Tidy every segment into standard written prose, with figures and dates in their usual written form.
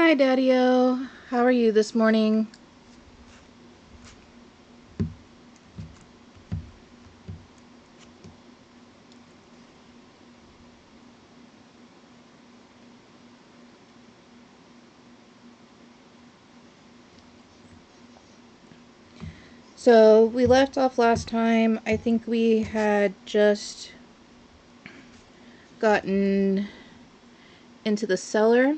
Hi, Daddy-O. How are you this morning? So, we left off last time. I think we had just gotten into the cellar,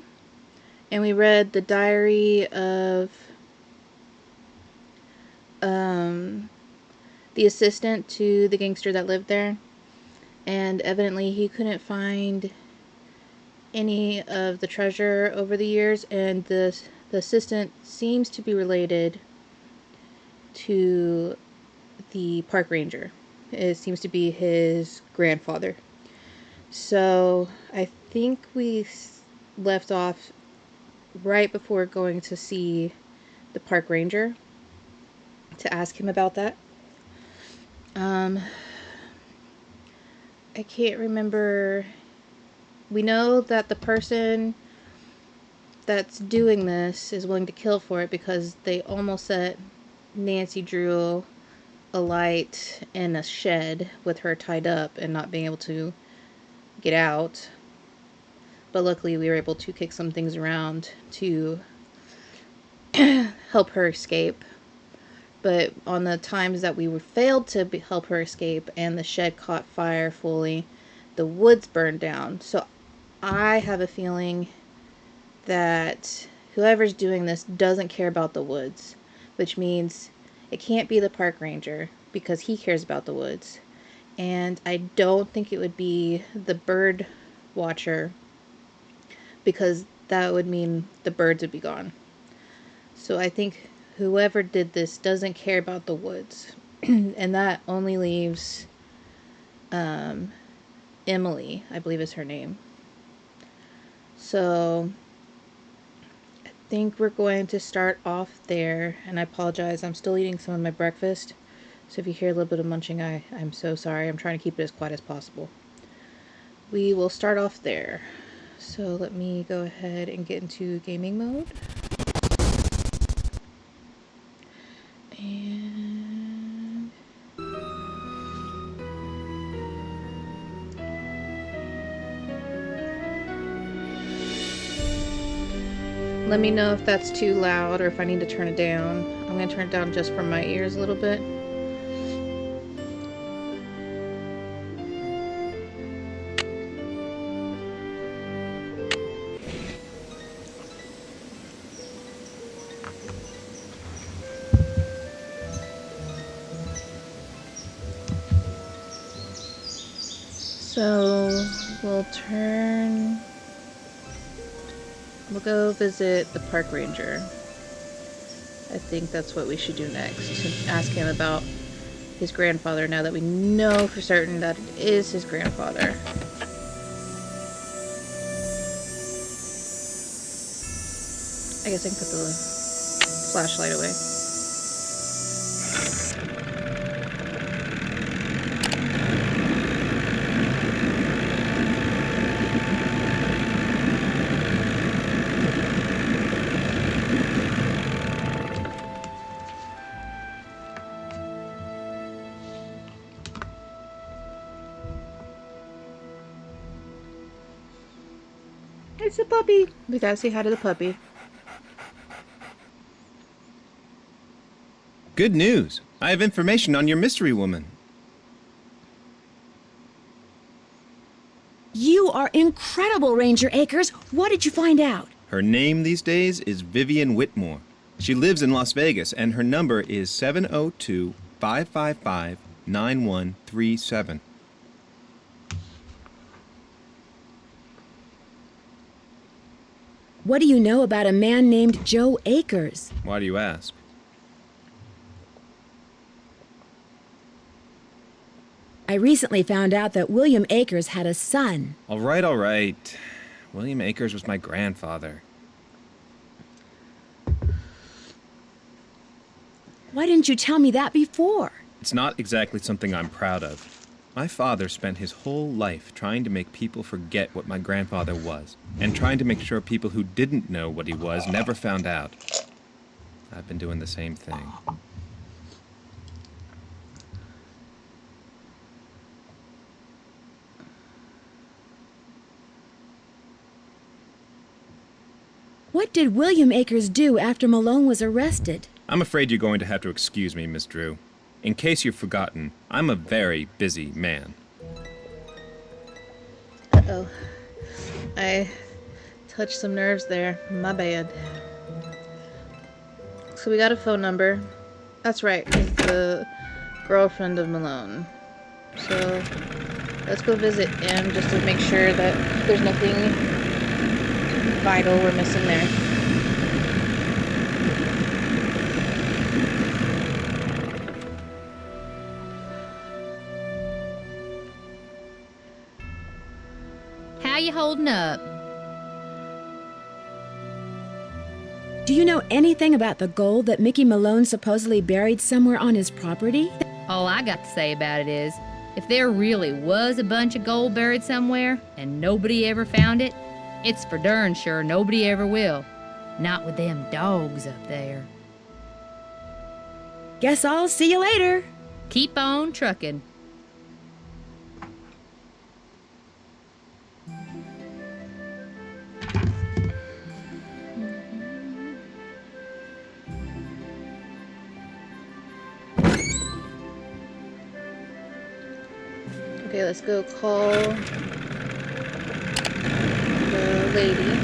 and we read the diary of the assistant to the gangster that lived there. And evidently, he couldn't find any of the treasure over the years, and the assistant seems to be related to the park ranger. It seems to be his grandfather. So I think we left off right before going to see the park ranger to ask him about that. I can't remember. We know that the person that's doing this is willing to kill for it because they almost set Nancy Drew alight in a shed with her tied up and not being able to get out. But luckily we were able to kick some things around to help her escape. But on the times that we were failed to help her escape and the shed caught fire fully, the woods burned down. So I have a feeling that whoever's doing this doesn't care about the woods, which means it can't be the park ranger because he cares about the woods. And I don't think it would be the bird watcher because that would mean the birds would be gone. So I think whoever did this doesn't care about the woods. And that only leaves Emily, I believe is her name. So I think we're going to start off there. And I apologize, I'm still eating some of my breakfast. So if you hear a little bit of munching, I'm so sorry. I'm trying to keep it as quiet as possible. We will start off there. So let me go ahead and get into gaming mode. And let me know if that's too loud or if I need to turn it down. I'm going to turn it down just for my ears a little bit. So we'll go visit the park ranger. I think that's what we should do next, to ask him about his grandfather now that we know for certain that it is his grandfather. I guess I can put the flashlight away. It's a puppy. We gotta say hi to the puppy. Good news. I have information on your mystery woman. You are incredible, Ranger Akers. What did you find out? Her name these days is Vivian Whitmore. She lives in Las Vegas, and her number is 702-555-9137. What do you know about a man named Joe Akers? Why do you ask? I recently found out that William Akers had a son. All right. William Akers was my grandfather. Why didn't you tell me that before? It's not exactly something I'm proud of. My father spent his whole life trying to make people forget what my grandfather was, and trying to make sure people who didn't know what he was never found out. I've been doing the same thing. What did William Akers do after Malone was arrested? I'm afraid you're going to have to excuse me, Miss Drew. In case you've forgotten, I'm a very busy man. Uh-oh. I touched some nerves there. My bad. So we got a phone number. That's right. It's the girlfriend of Malone. So let's go visit him just to make sure that there's nothing vital we're missing there. How you holding up? Do you know anything about the gold that Mickey Malone supposedly buried somewhere on his property? All I got to say about it is, if there really was a bunch of gold buried somewhere and nobody ever found it, it's for darn sure nobody ever will. Not with them dogs up there. Guess I'll see you later. Keep on trucking. Okay, let's go call the lady.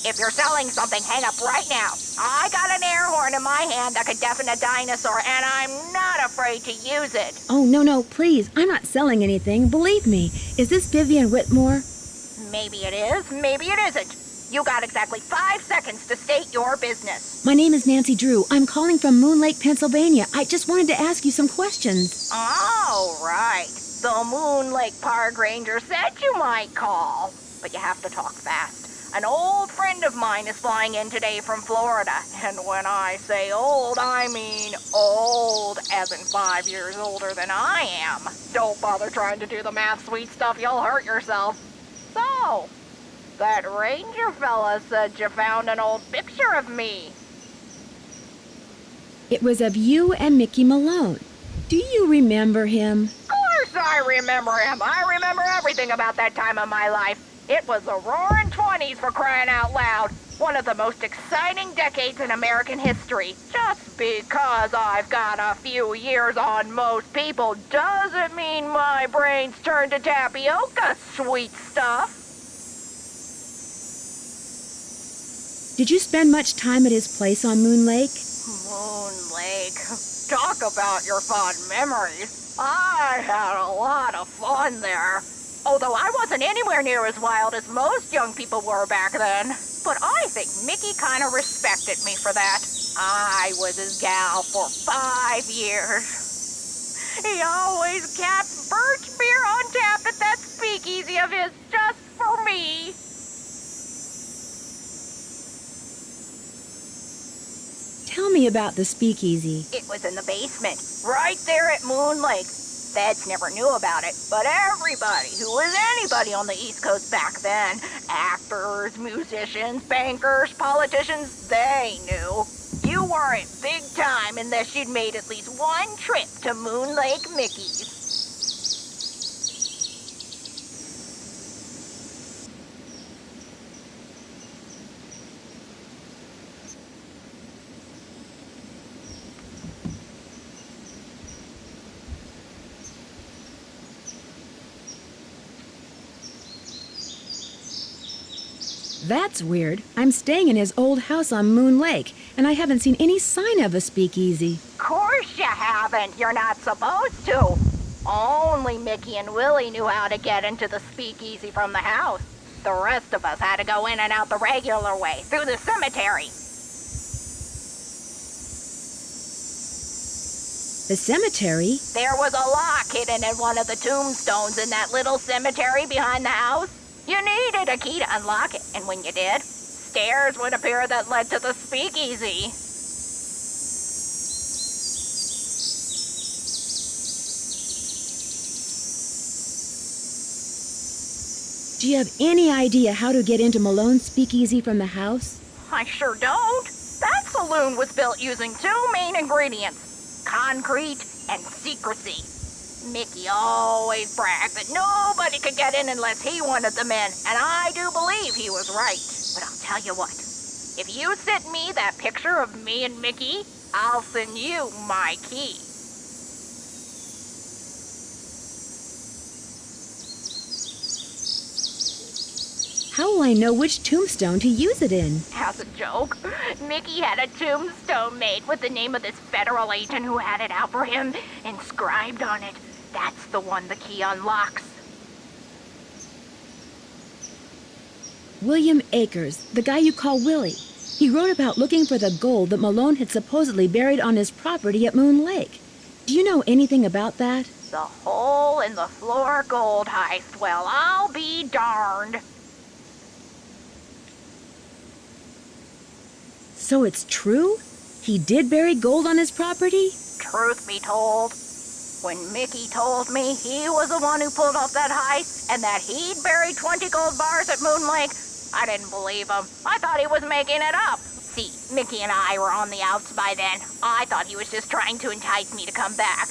If you're selling something, hang up right now. I got an air horn in my hand that could deafen a dinosaur, and I'm not afraid to use it. Oh, no, please. I'm not selling anything. Believe me. Is this Vivian Whitmore? Maybe it is, maybe it isn't. You got exactly 5 seconds to state your business. My name is Nancy Drew. I'm calling from Moon Lake, Pennsylvania. I just wanted to ask you some questions. Oh, right. The Moon Lake Park Ranger said you might call. But you have to talk fast. An old friend of mine is flying in today from Florida. And when I say old, I mean old, as in 5 years older than I am. Don't bother trying to do the math, sweet stuff. You'll hurt yourself. So, that ranger fella said you found an old picture of me. It was of you and Mickey Malone. Do you remember him? Of course I remember him. I remember everything about that time of my life. It was the roaring 20s, for crying out loud. One of the most exciting decades in American history. Just because I've got a few years on most people doesn't mean my brain's turned to tapioca, sweet stuff. Did you spend much time at his place on Moon Lake? Moon Lake. Talk about your fond memories. I had a lot of fun there. Although I wasn't anywhere near as wild as most young people were back then. But I think Mickey kind of respected me for that. I was his gal for 5 years. He always kept birch beer on tap at that speakeasy of his just for me. Tell me about the speakeasy. It was in the basement, right there at Moon Lake. Feds never knew about it, but everybody who was anybody on the East Coast back then, actors, musicians, bankers, politicians, they knew. You weren't big time unless you'd made at least one trip to Moon Lake Mickey's. That's weird. I'm staying in his old house on Moon Lake, and I haven't seen any sign of a speakeasy. Course you haven't. You're not supposed to. Only Mickey and Willie knew how to get into the speakeasy from the house. The rest of us had to go in and out the regular way, through the cemetery. The cemetery? There was a lock hidden in one of the tombstones in that little cemetery behind the house. You needed a key to unlock it, and when you did, stairs would appear that led to the speakeasy. Do you have any idea how to get into Malone's speakeasy from the house? I sure don't. That saloon was built using two main ingredients, concrete and secrecy. Mickey always bragged that nobody could get in unless he wanted them in, and I do believe he was right. But I'll tell you what, if you send me that picture of me and Mickey, I'll send you my key. How will I know which tombstone to use it in? As a joke, Mickey had a tombstone made with the name of this federal agent who had it out for him inscribed on it. That's the one the key unlocks. William Akers, the guy you call Willie. He wrote about looking for the gold that Malone had supposedly buried on his property at Moon Lake. Do you know anything about that? The hole in the floor gold heist. Well, I'll be darned. So it's true? He did bury gold on his property? Truth be told, when Mickey told me he was the one who pulled off that heist and that he'd buried 20 gold bars at Moon Lake, I didn't believe him. I thought he was making it up. See, Mickey and I were on the outs by then. I thought he was just trying to entice me to come back.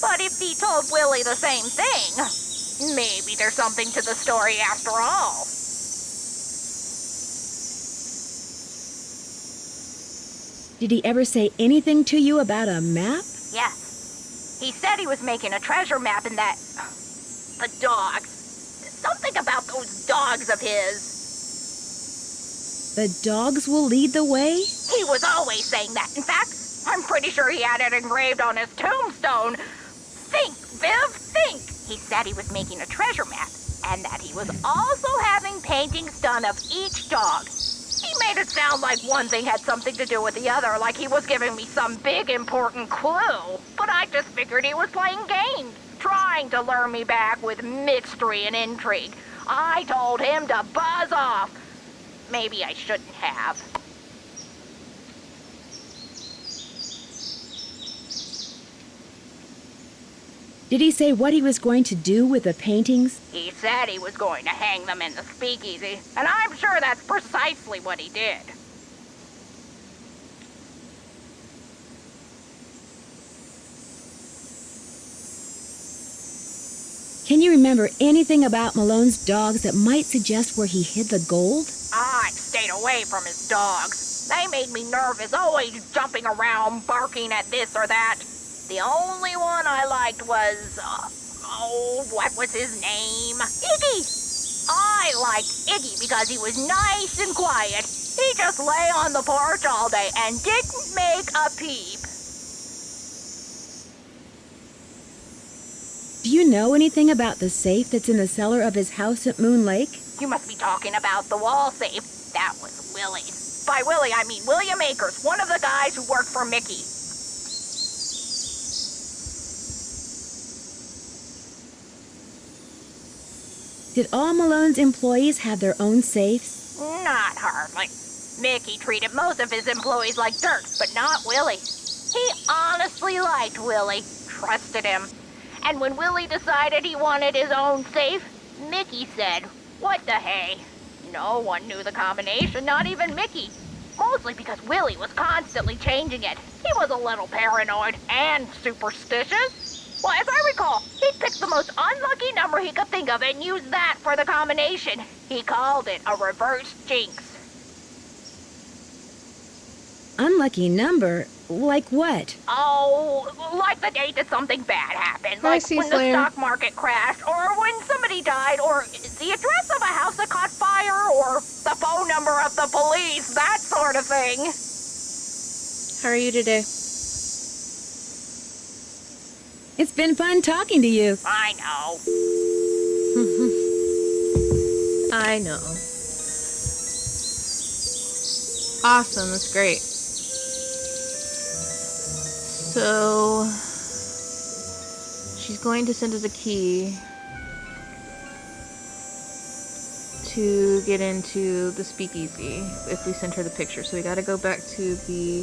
But if he told Willie the same thing, maybe there's something to the story after all. Did he ever say anything to you about a map? Yes. He said he was making a treasure map in that... the dogs. Something about those dogs of his. The dogs will lead the way? He was always saying that. In fact, I'm pretty sure he had it engraved on his tombstone. Think, Viv, think. He said he was making a treasure map, and that he was also having paintings done of each dog. He made it sound like one thing had something to do with the other, like he was giving me some big important clue. But I just figured he was playing games, trying to lure me back with mystery and intrigue. I told him to buzz off. Maybe I shouldn't have. Did he say what he was going to do with the paintings? He said he was going to hang them in the speakeasy, and I'm sure that's precisely what he did. Can you remember anything about Malone's dogs that might suggest where he hid the gold? I stayed away from his dogs. They made me nervous, always jumping around, barking at this or that. The only one I liked was, what was his name? Iggy! I liked Iggy because he was nice and quiet. He just lay on the porch all day and didn't make a peep. Do you know anything about the safe that's in the cellar of his house at Moon Lake? You must be talking about the wall safe. That was Willie's. By Willie, I mean William Akers, one of the guys who worked for Mickey. Did all Malone's employees have their own safes? Not hardly. Mickey treated most of his employees like dirt, but not Willie. He honestly liked Willie, trusted him. And when Willie decided he wanted his own safe, Mickey said, "What the hey?" No one knew the combination, not even Mickey. Mostly because Willie was constantly changing it. He was a little paranoid and superstitious. Well, as I recall, he picked the most unlucky number he could think of and used that for the combination. He called it a reverse jinx. Unlucky number? Like what? Oh, like the date that something bad happened. Hi, Like when the Slayer. stock market crashed, or when somebody died, or the address of a house that caught fire, or the phone the police, that sort of thing. How are you today? It's been fun talking to you. I know. I know. Awesome, that's great. So, she's going to send us a key to get into the speakeasy if we send her the picture. So we gotta go back to the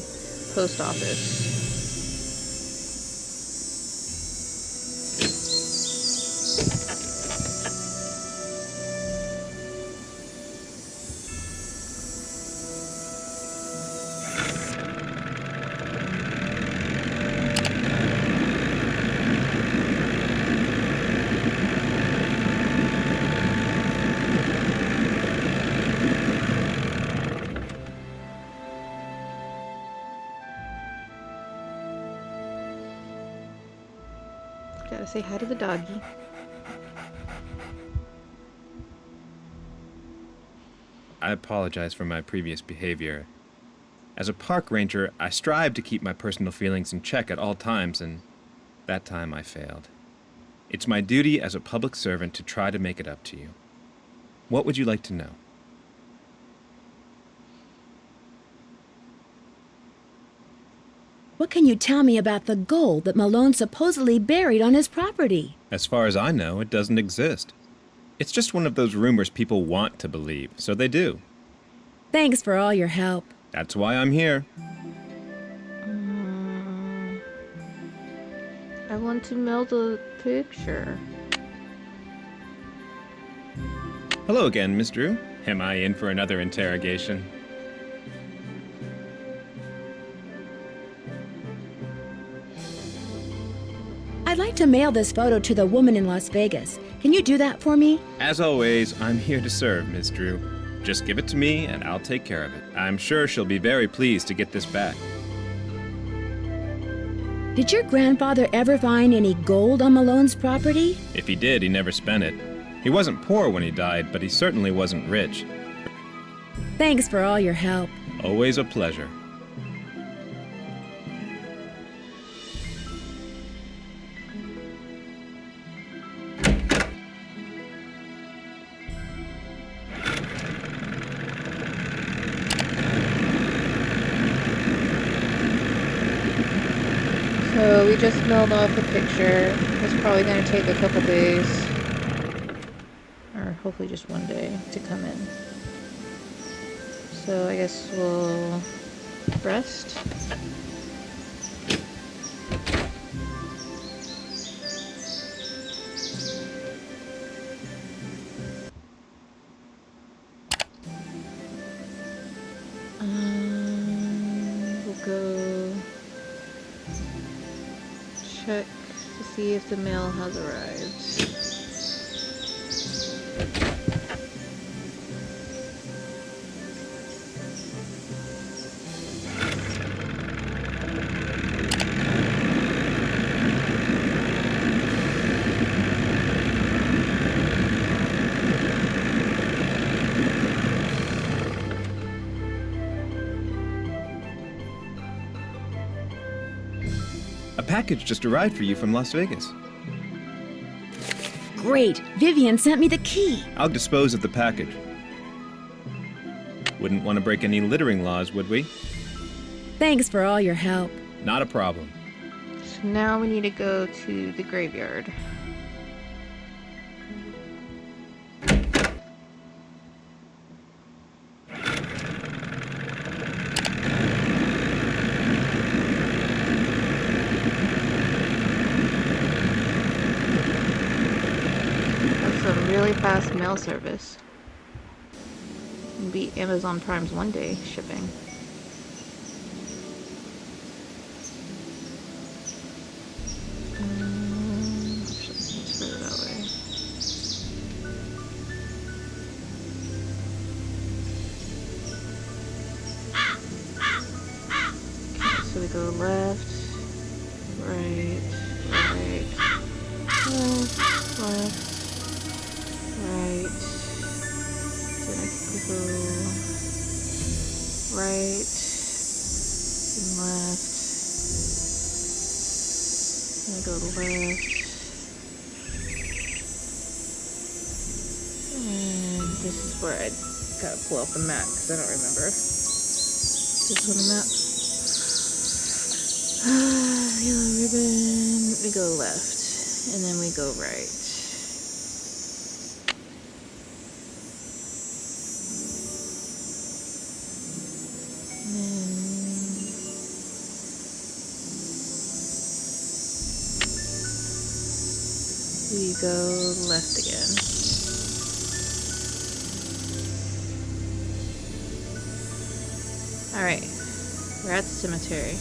post office. Gotta say hi to the doggy. I apologize for my previous behavior. As a park ranger, I strive to keep my personal feelings in check at all times, and that time I failed. It's my duty as a public servant to try to make it up to you. What would you like to know? What can you tell me about the gold that Malone supposedly buried on his property? As far as I know, it doesn't exist. It's just one of those rumors people want to believe, so they do. Thanks for all your help. That's why I'm here. I want to mail the picture. Hello again, Miss Drew. Am I in for another interrogation? I'd like to mail this photo to the woman in Las Vegas. Can you do that for me? As always, I'm here to serve, Miss Drew. Just give it to me and I'll take care of it. I'm sure she'll be very pleased to get this back. Did your grandfather ever find any gold on Malone's property? If he did, he never spent it. He wasn't poor when he died, but he certainly wasn't rich. Thanks for all your help. Always a pleasure. So we just mailed off the picture. It's probably going to take a couple days, or hopefully just one day, to come in. So I guess we'll rest. We'll go check to see if the mail has arrived. A package just arrived for you from Las Vegas. Great! Vivian sent me the key. I'll dispose of the package. Wouldn't want to break any littering laws, would we? Thanks for all your help. Not a problem. So now we need to go to the graveyard. Really fast mail service. Beat Amazon Prime's one-day shipping. Let's put it that way. Okay, so we go left, right, left, left. Right. Then I could go right and left. And go left. And this is where I gotta pull up the map because I don't remember. Is this on the map? Yellow ribbon. We go left. And then we go right. And then we go left again. Alright, we're at the cemetery.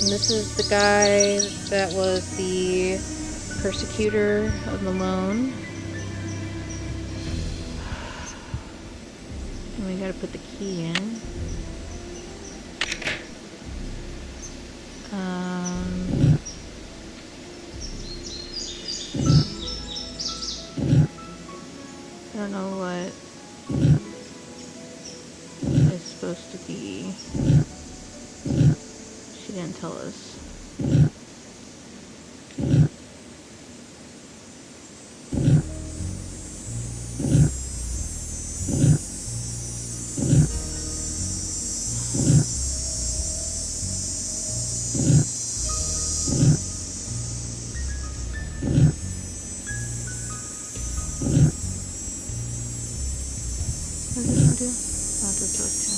And this is the guy that was the persecutor of Malone. And we gotta put the key in. I don't know what it's supposed to be. She didn't tell us. What does this one do? Oh, it does those two.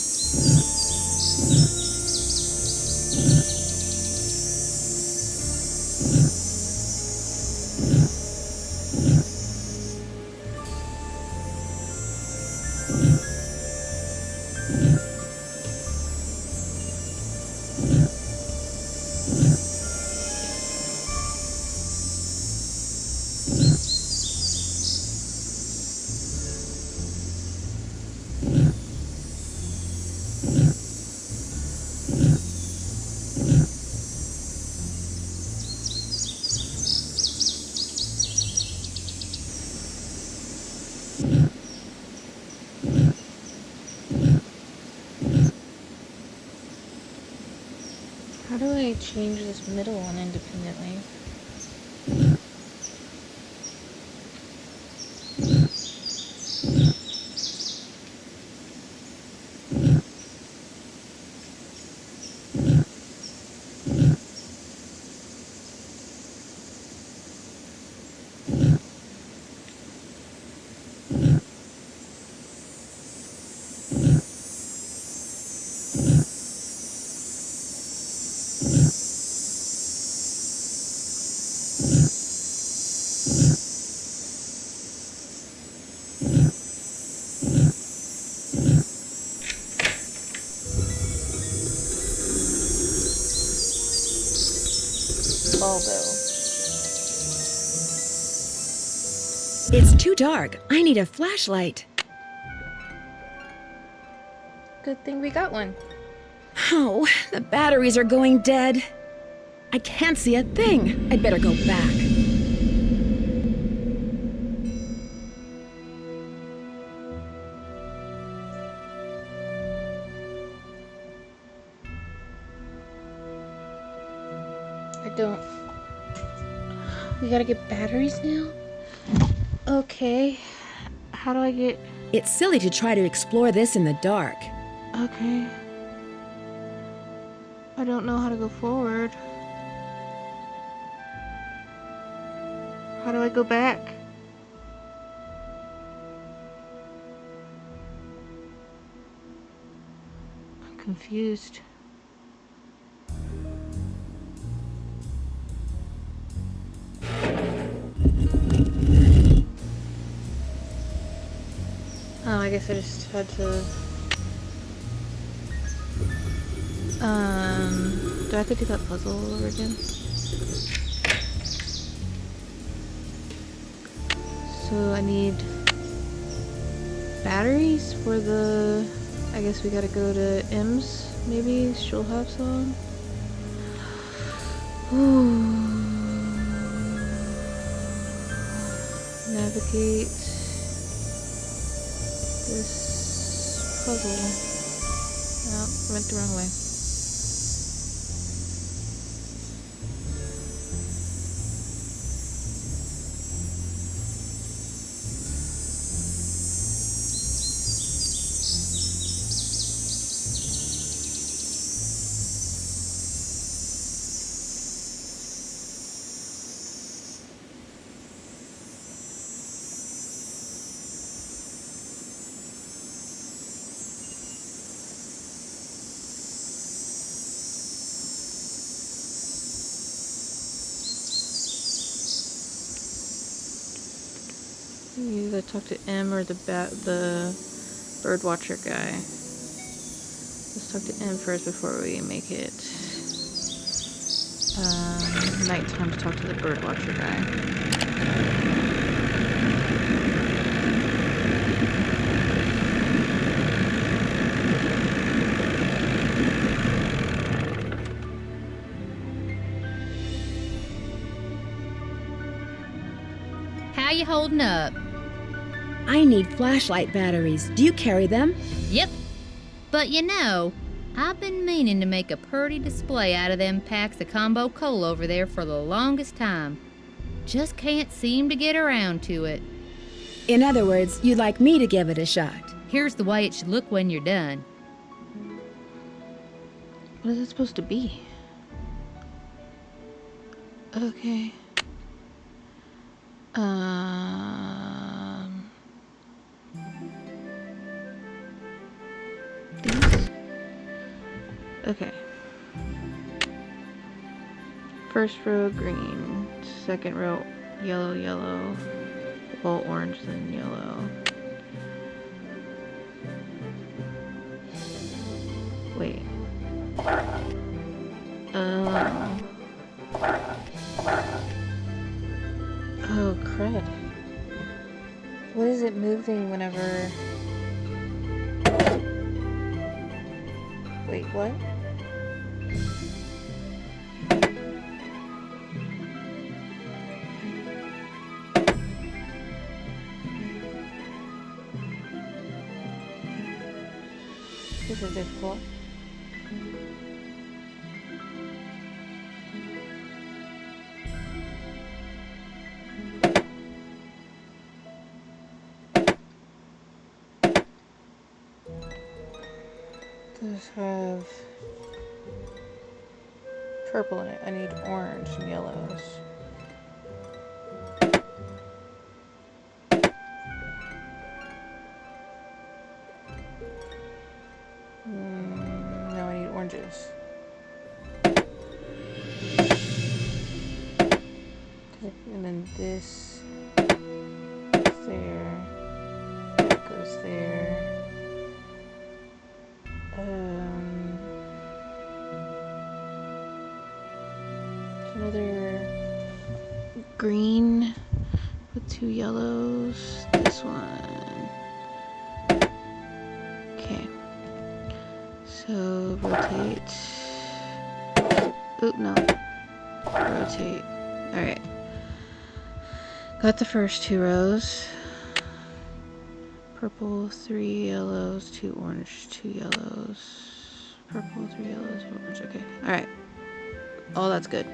How do I change this middle one independently? Baldo. It's too dark. I need a flashlight. Good thing we got one. Oh, the batteries are going dead. I can't see a thing. I'd better go back. I don't... We gotta get batteries now? Okay. How do I get... It's silly to try to explore this in the dark. Okay. I don't know how to go forward. How do I go back? I'm confused. Oh, I guess I just had to... do I have to do that puzzle all over again? So I need batteries for the... I guess we gotta go to M's, maybe? She'll have some? Navigate. this puzzle. Oh, went the wrong way. You either talk to M or the bird watcher guy. Let's talk to M first before we make it nighttime to talk to the bird watcher guy. How you holding up? I need flashlight batteries. Do you carry them? Yep. But you know, I've been meaning to make a purty display out of them packs of combo coal over there for the longest time. Just can't seem to get around to it. In other words, you'd like me to give it a shot. Here's the way it should look when you're done. What is it supposed to be? Okay. These? Okay. First row green, second row yellow, yellow, well orange then yellow. Wait. Oh, crud. What is it moving whenever... Wait, what? This is difficult. Does have purple in it. I need orange and yellows. No, I need oranges. And then this goes there. That goes there. Another green with 2 yellows. This one. Okay. So rotate. Oop, no. Rotate. Alright. Got the first 2 rows. Purple, 3 yellows, 2 orange, 2 yellows. Purple, 3 yellows, 2 orange. Okay. Alright. All that's good.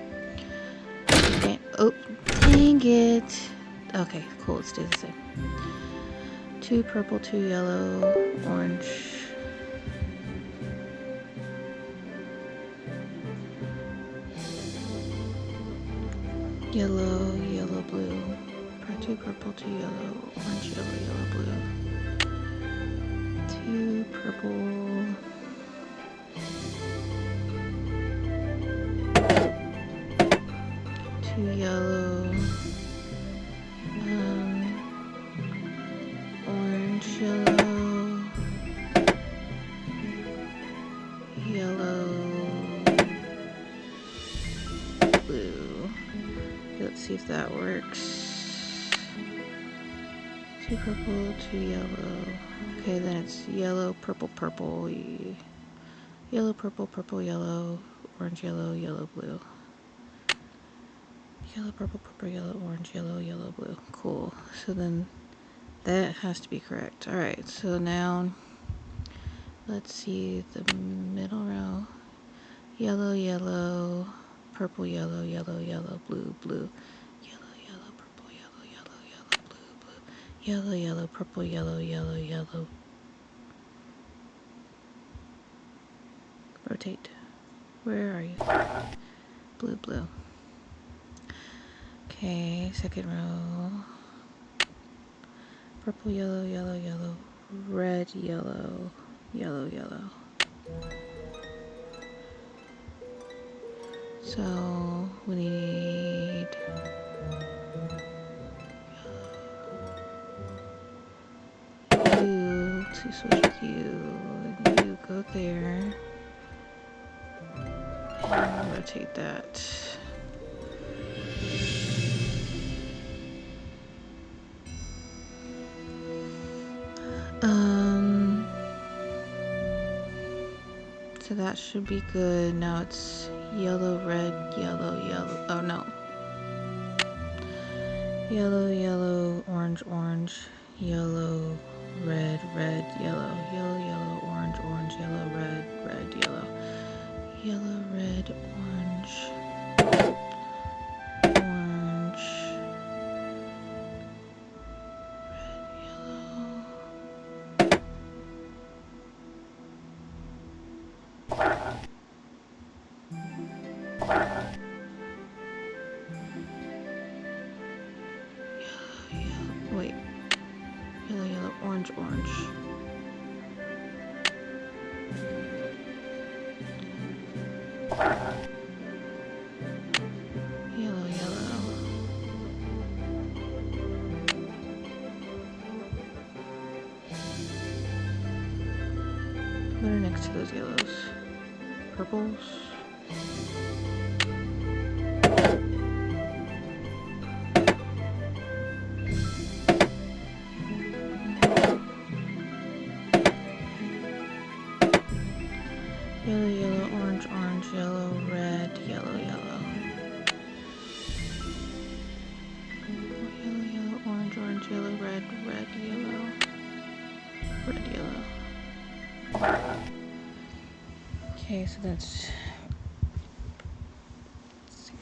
Okay. Oh, dang it. Okay, cool. It stays the same. 2 purple, 2 yellow, orange. Yellow, yellow, blue. 2 purple, 2 yellow, orange, yellow, yellow, blue. 2 purple. 2 yellow. Orange, yellow. Yellow. Blue. Okay, let's see if that works. 2 purple, 2 yellow. Okay, then it's yellow, purple, purple. Yellow, purple, purple, yellow. Orange, yellow, yellow, blue. Yellow, purple, purple, yellow, orange, yellow, yellow, blue. Cool. So then That has to be correct. Alright, so now let's see the middle row. Yellow, yellow, purple, yellow, yellow, yellow, blue, blue. Yellow, yellow, purple, yellow, yellow, yellow, blue, blue. Yellow, yellow, purple, yellow, yellow, yellow. Rotate. Where are you? Blue, blue. Okay, second row. Purple, yellow, yellow, yellow, red, yellow, yellow, yellow. So we need you to switch with you, and you go there, and rotate that. So that should be good. Now it's yellow, red, yellow, yellow. Oh no. Yellow, yellow, orange, orange, yellow, red, red, yellow, yellow, yellow, orange, orange, yellow, red, red, yellow, yellow, red, orange, orange, red, yellow. Wait. Yellow, yellow, orange, orange. Yellow, yellow. What are next to those yellows? Purples? Yellow, yellow, orange, orange, yellow, red, yellow, yellow. Yellow, yellow, orange, orange, yellow, red, red, yellow, red, yellow. Okay, so that's... let's see.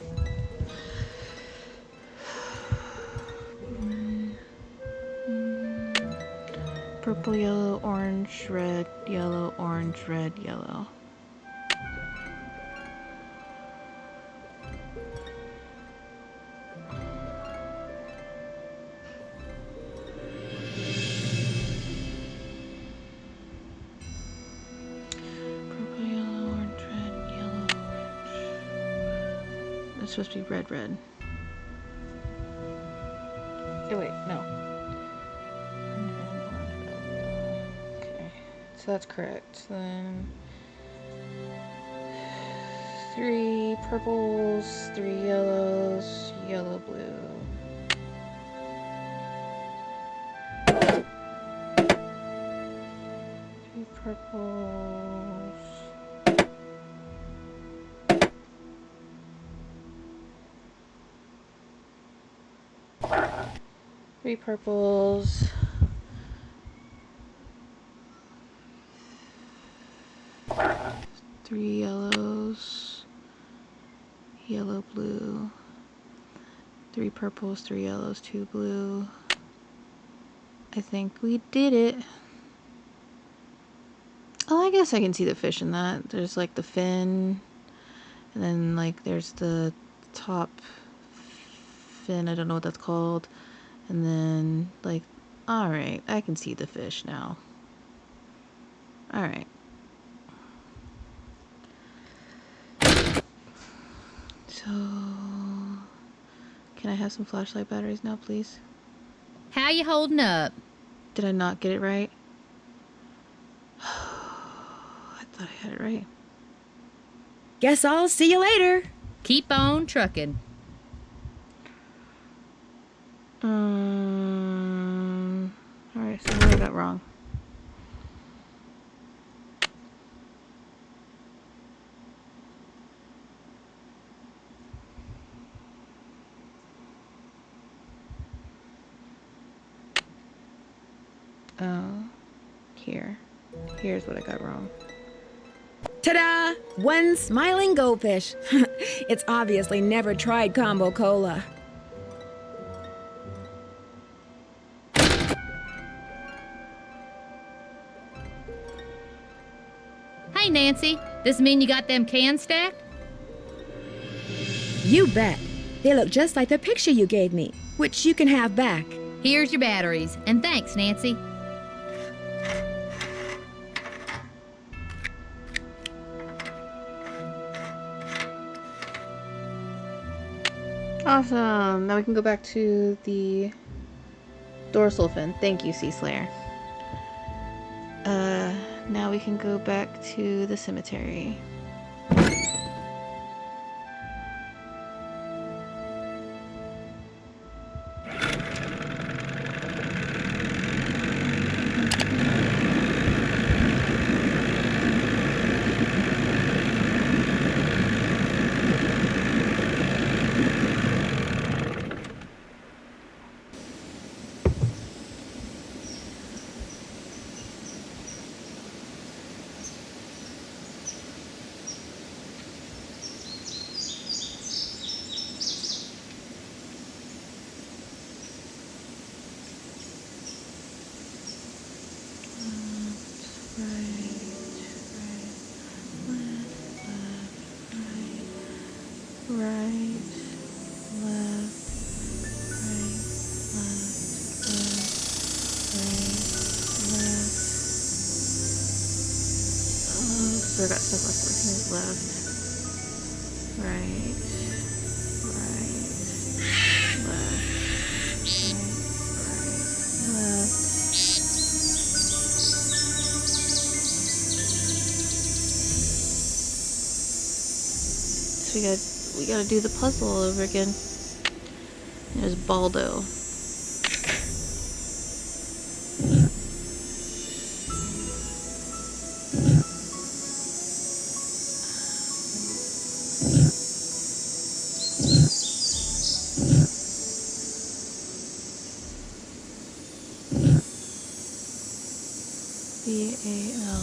Purple, yellow, orange, red, yellow, orange, red, yellow. Purple, yellow, orange, red, yellow, orange. It's supposed to be red, red. Oh wait, no. Okay, so that's correct. Then 3 purples, 3 yellows, yellow, blue. Three purples. Three purples. Three yellows. Yellow, blue. 3 purples, 3 yellows, 2 blue. I think we did it. Oh, I guess I can see the fish in that. There's like the fin, and then like there's the top fin, I don't know what that's called. And then like, alright, I can see the fish now. Alright. So, can I have some flashlight batteries now, please? How you holding up? Did I not get it right? I thought I had it right. Guess I'll see you later. Keep on trucking. Alright, so what I got wrong? Oh, here. Here's what I got wrong. Ta-da! One smiling goldfish. It's obviously never tried Combo Cola. Hey, Nancy, this mean you got them cans stacked? You bet. They look just like the picture you gave me, which you can have back. Here's your batteries, and thanks, Nancy. Awesome. Now we can go back to the dorsal fin. Thank you, Sea Slayer. Now we can go back to the cemetery. Right, left, right, left. Oh, so I got stuck left. Everything is left, right, left, left. So we gotta do the puzzle all over again. There's Baldo. B-A-L.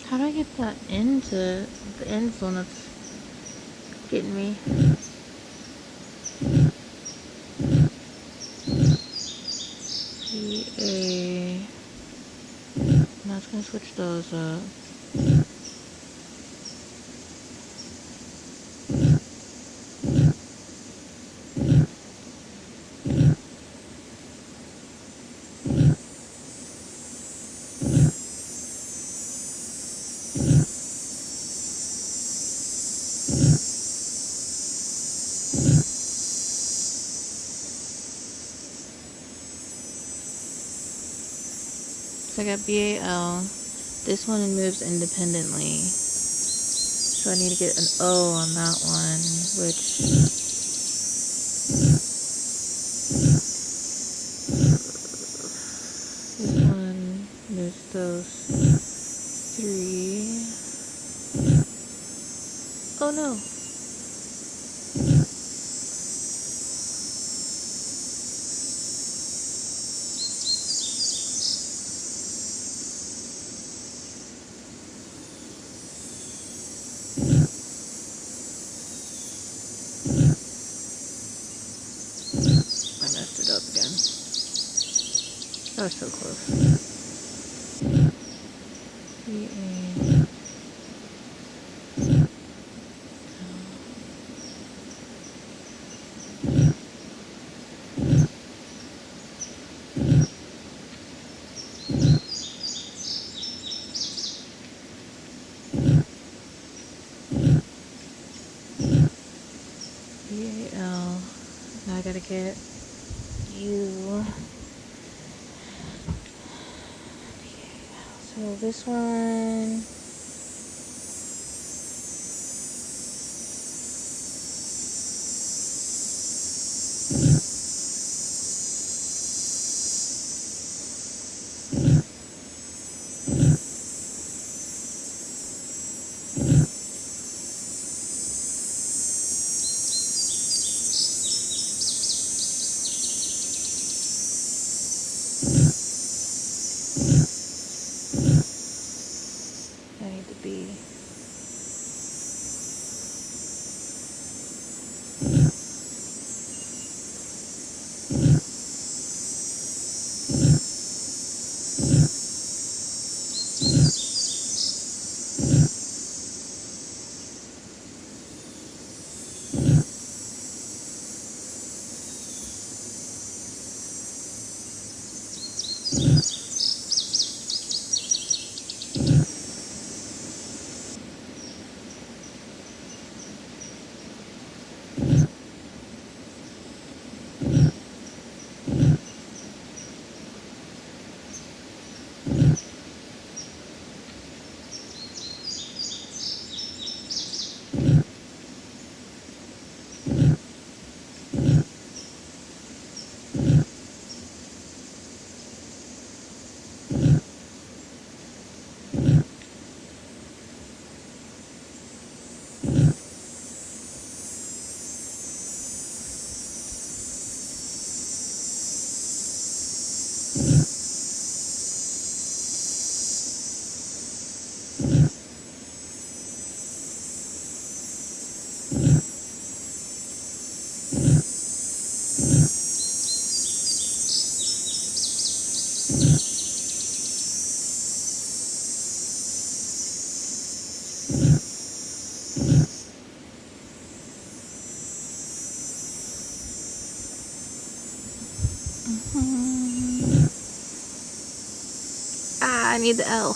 How do I get that into the end zone that's getting me? P-A... Now it's gonna switch those up. So I got BAL. This one moves independently. So I need to get an O on that one, which... This one moves those 3. Oh no. I messed it up again. That was so close. BA. BAL. Now I gotta get U. So this one. I need to be. I need the L.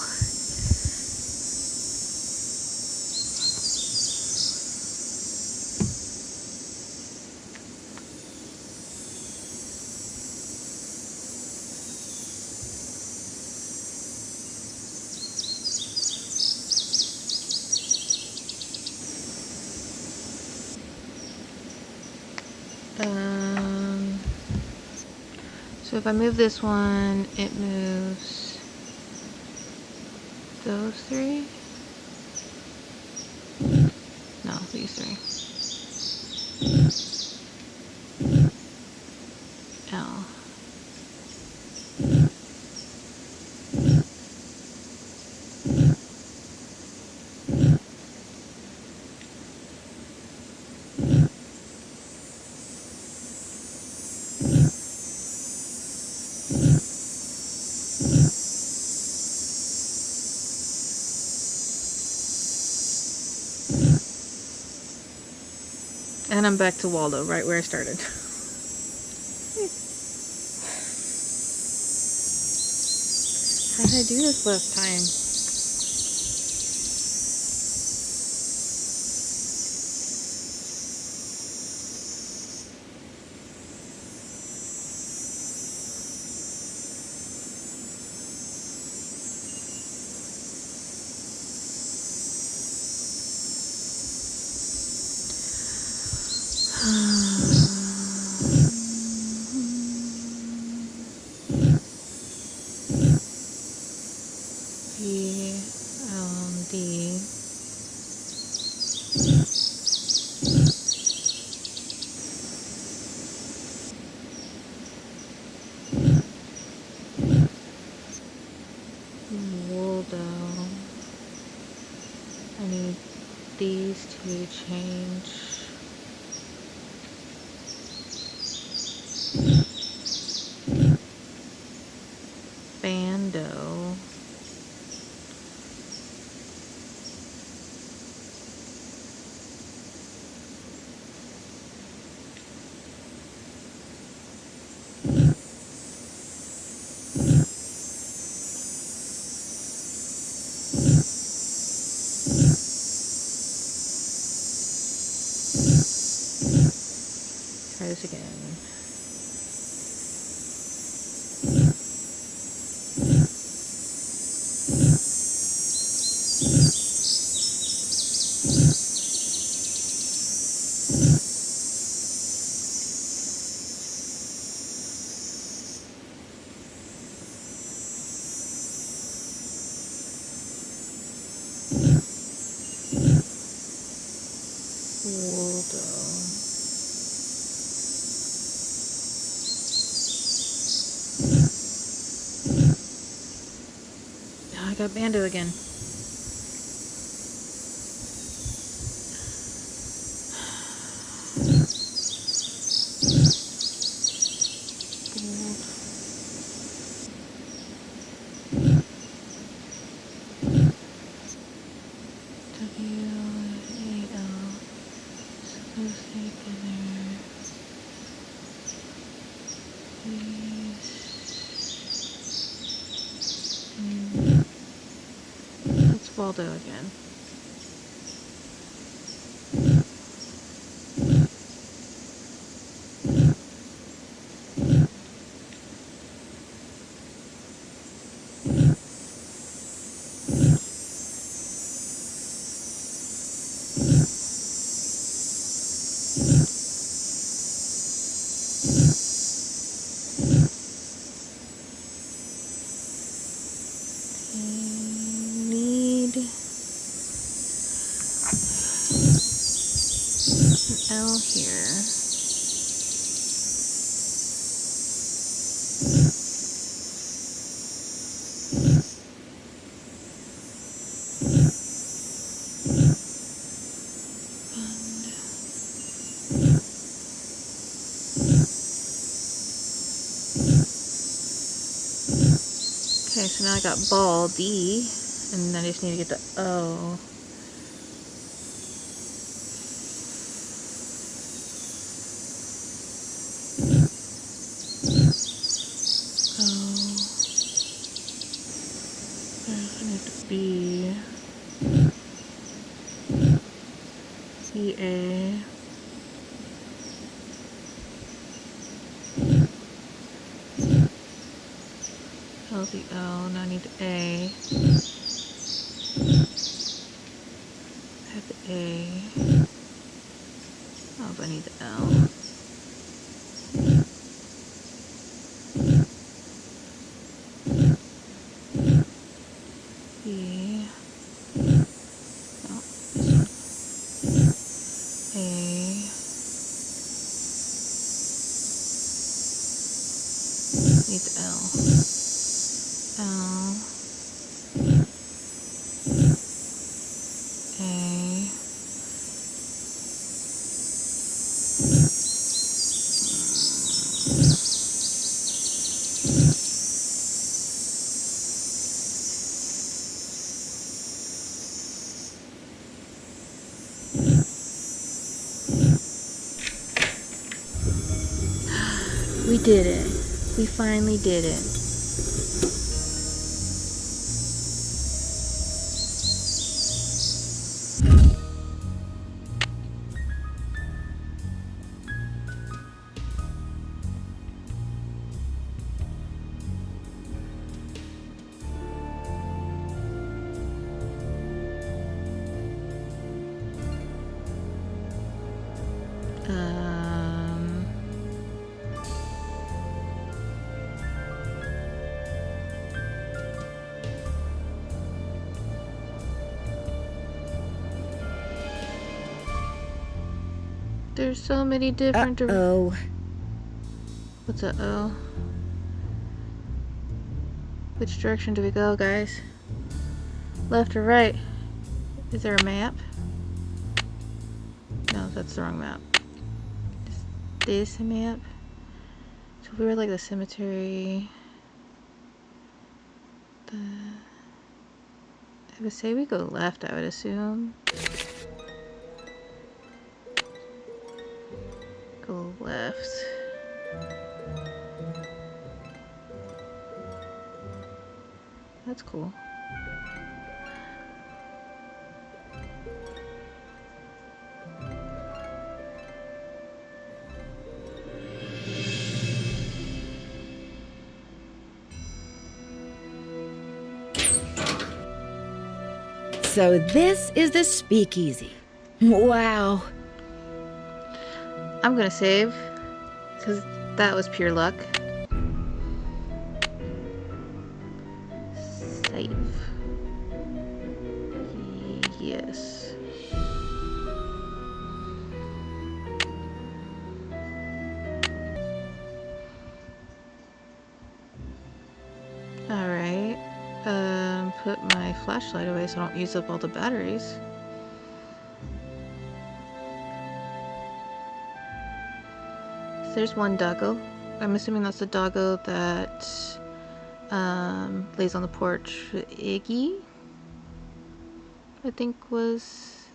So if I move this one, it moves those 3. No, these 3. L. And I'm back to Waldo, right where I started. How did I do this last time? Waldo. I need these to change. Bando. Try this again. Waldo. I got Bando again. It's Waldo again. Need an L here. Okay, so now I got ball D, and I just need to get the O. I need the B. E-A. L the O, now I need the A. I have the A. Oh, but I need the L. B. Oh, this one. A. Need the L. L. A. We did it. We finally did it. There's so many different. Uh-oh. What's a O? Which direction do we go, guys? Left or right? Is there a map? No, that's the wrong map. Is this a map? So if we were like the cemetery... I would say we go left, I would assume. Go left. That's cool. So this is the speakeasy. Wow. I'm gonna save, because that was pure luck. Save. Yes. Alright. Put my flashlight away so I don't use up all the batteries. There's one doggo. I'm assuming that's the doggo that lays on the porch. Iggy, I think was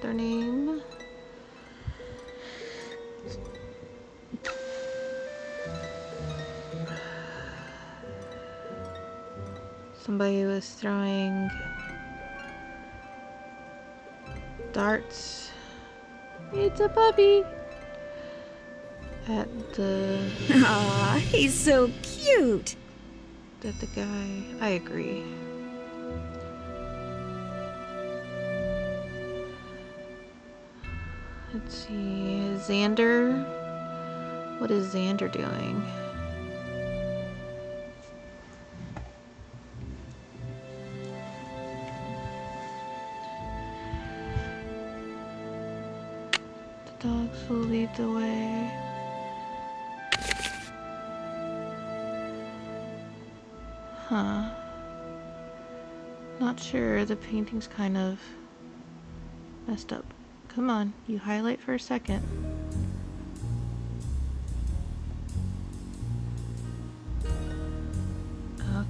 their name. Somebody was throwing darts. It's a puppy. At the... Aw, he's so cute. At the guy. I agree. Let's see. Xander. What is Xander doing? The dogs will lead the way. Huh. Not sure. The painting's kind of messed up. Come on, you highlight for a second.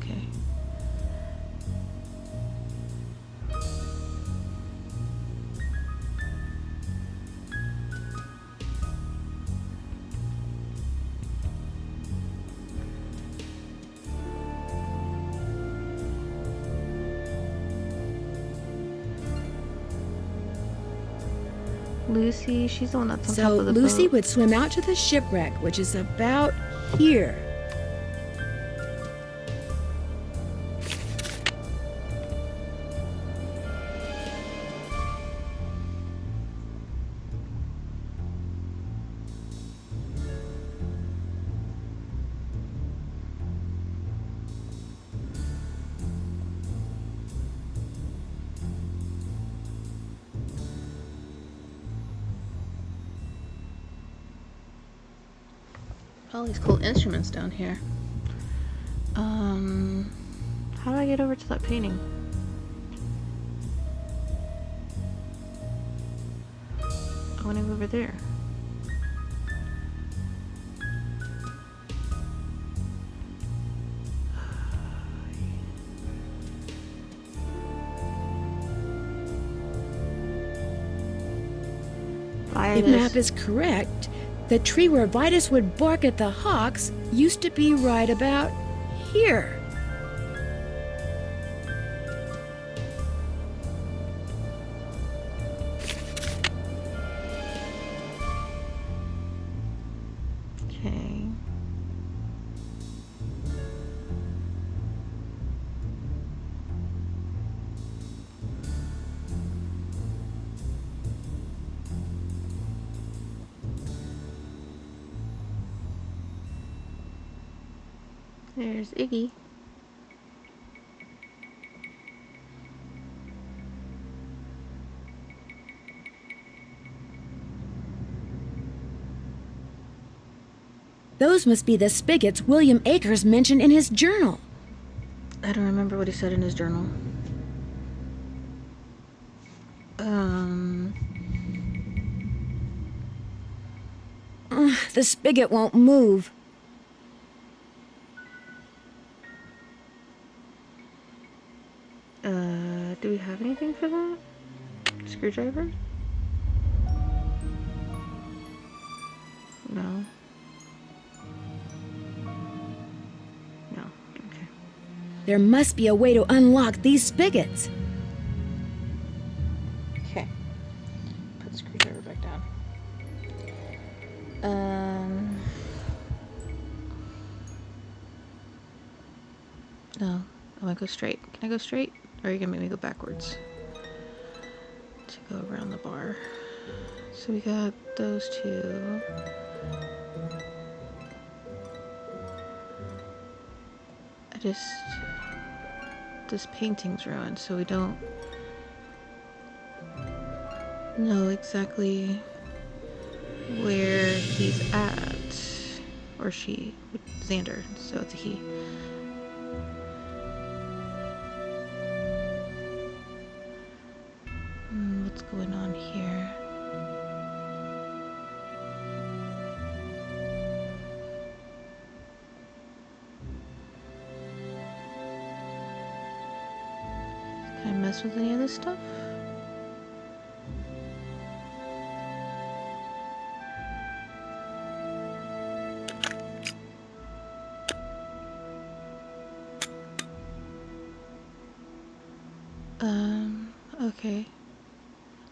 Okay. Lucy, she's the one that's on top So of the Lucy boat. would swim out to the shipwreck, which is about here. All these cool instruments down here. How do I get over to that painting? I want to go over there. If map is correct, the tree where Vitus would bark at the hawks used to be right about here. Okay. There's Iggy. Those must be the spigots William Akers mentioned in his journal. I don't remember what he said in his journal. The spigot won't move. Do we have anything for that? Screwdriver? No. No. Okay. There must be a way to unlock these spigots. Okay. Put the screwdriver back down. No. I want to go straight. Can I go straight? Or are you gonna make me go backwards? To go around the bar. So we got those two. This painting's ruined, so we don't know exactly where he's at. Or she. Xander, so it's a he. What's going on here? Can I mess with any of this stuff? Okay.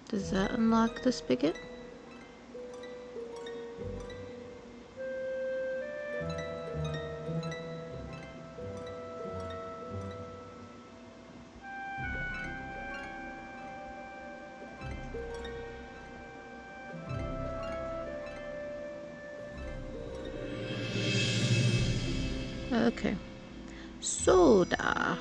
Does that unlock the spigot? Okay. Soda.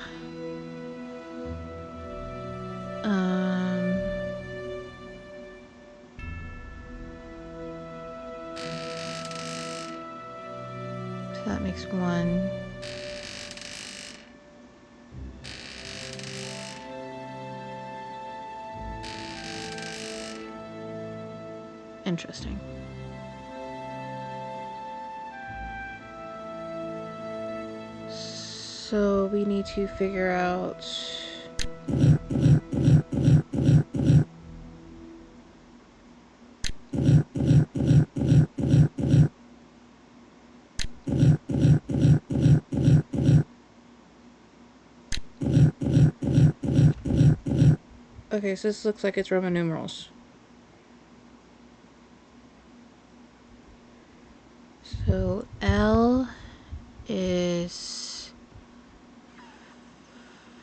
So that makes one. Interesting. So we need to figure out. Okay, so this looks like it's Roman numerals. So L is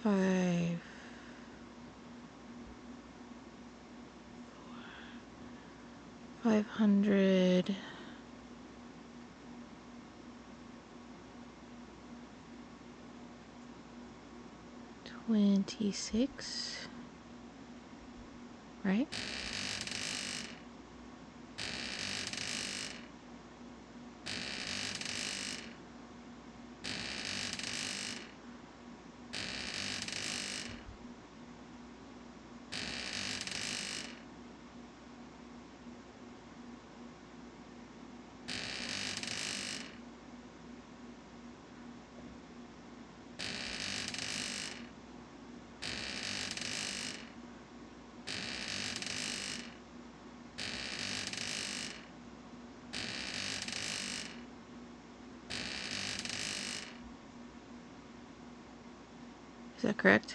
5. 500. 26. Right? Is that correct?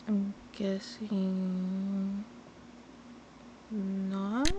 I'm guessing not.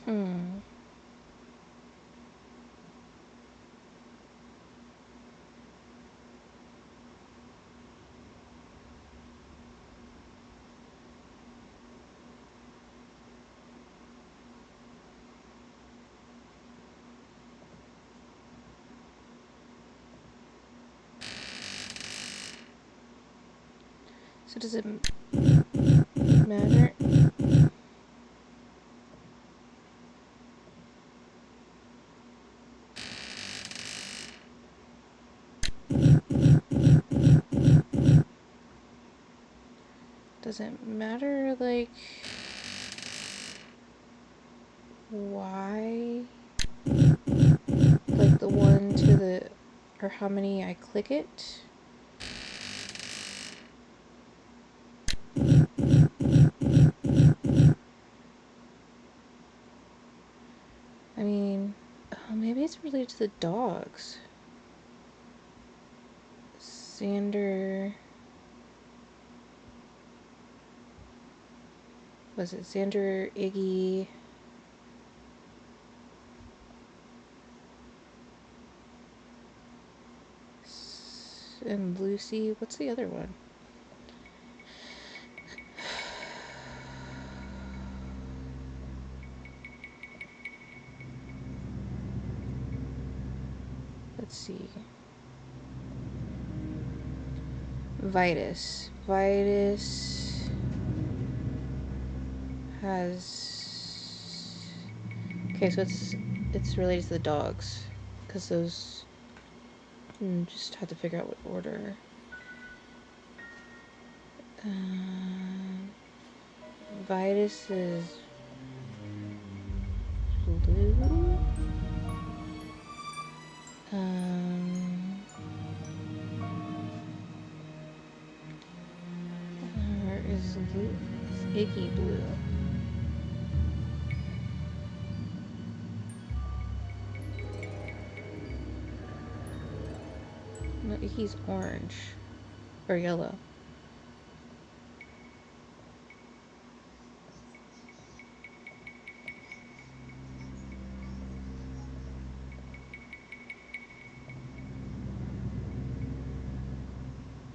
Hmm. So does it matter? Does it matter, like, why? Like the one to the, or how many I click it? I mean, oh, maybe it's related to the dogs. Xander. Was it Xander, Iggy? And Lucy? What's the other one? Let's see. Vitus. Vitus has... Okay, so it's related to the dogs. Because those... just have to figure out what order. Vitus is blue. Or is Iggy blue? No, Iggy's orange. Or yellow.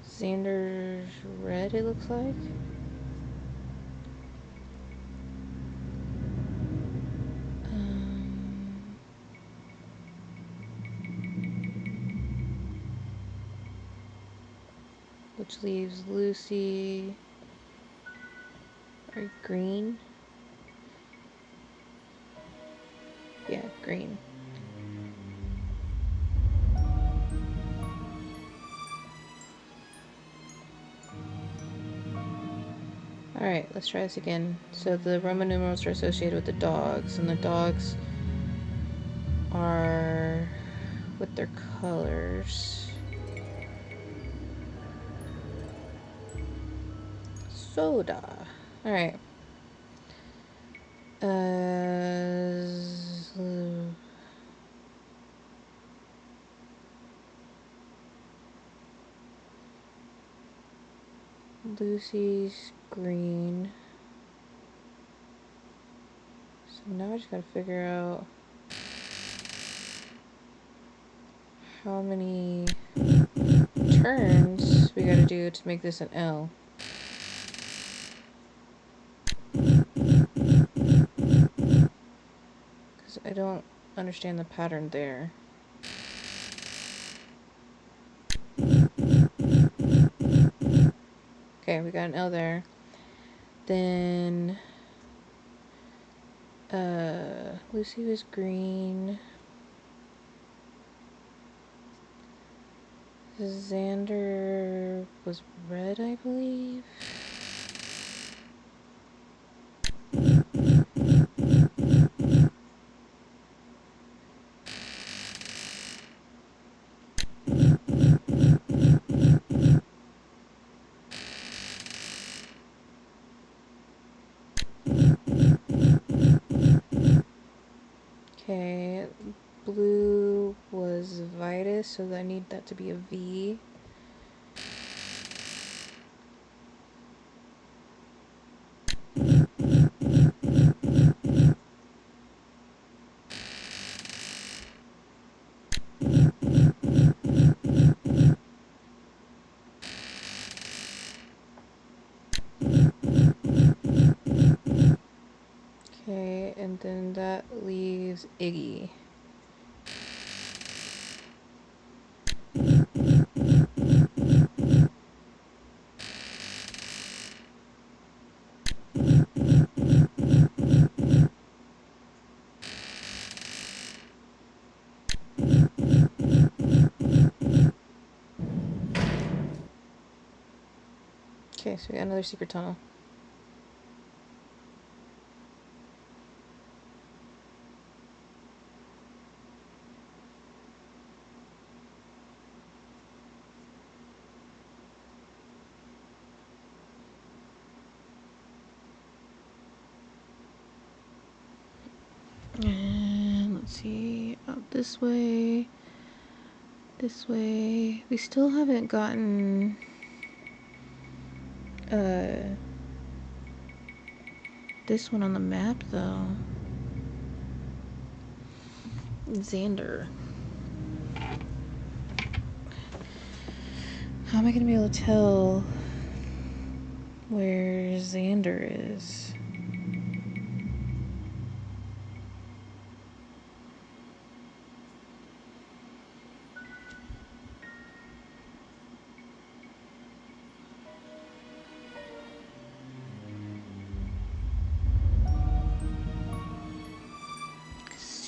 Xander's red, it looks like. Which leaves Lucy or green. Yeah, green. Alright, let's try this again. So the Roman numerals are associated with the dogs, and the dogs are with their colors. Soda. Alright. Lucy's green. So now I just gotta figure out how many turns we gotta do to make this an L. Because I don't understand the pattern there. Okay, we got an L there. Then Lucy was green. Xander was red, I believe. Okay, blue was Vitus, so I need that to be a V. Okay, and then that leaves Iggy. Okay, so we got another secret tunnel. And let's see, out this way. This way. We still haven't gotten this one on the map though. Xander. How am I gonna be able to tell where Xander is?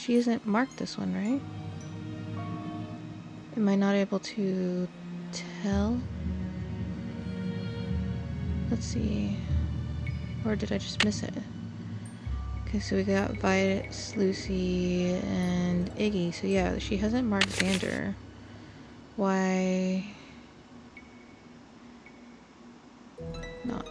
She isn't marked this one, right? Am I not able to tell? Let's see. Or did I just miss it? Okay, so we got Vitus, Lucy, and Iggy. So yeah, she hasn't marked Xander. Why not?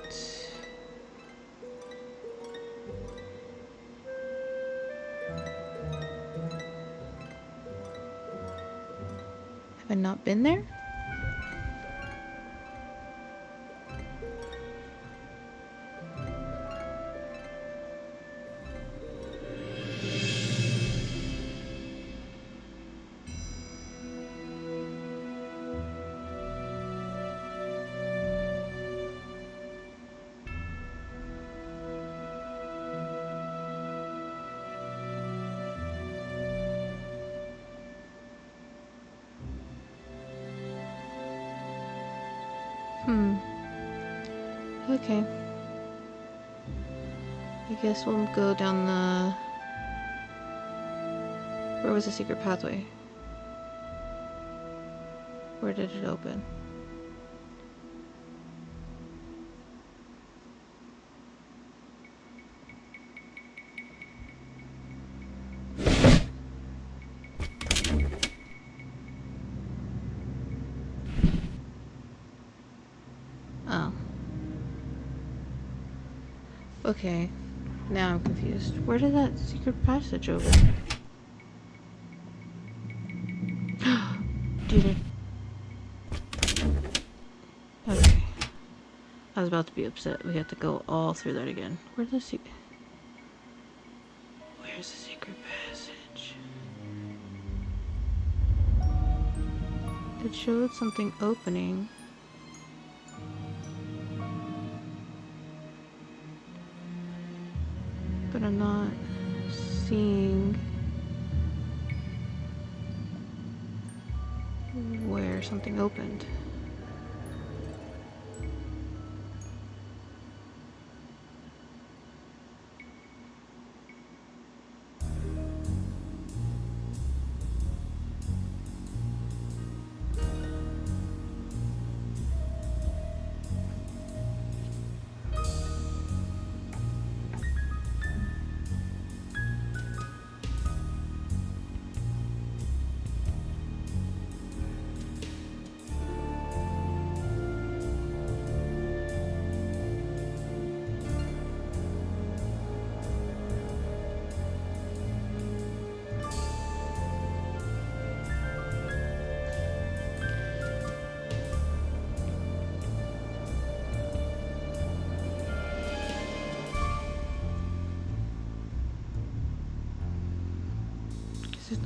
Have I not been there? Okay. I guess we'll go down the... Where was the secret pathway? Where did it open? Oh. Okay. Now I'm confused. Where did that secret passage open? Did it? Okay. I was about to be upset. We have to go all through that again. Where's the secret? Where's the secret passage? It showed something opening. But I'm not seeing where something opened.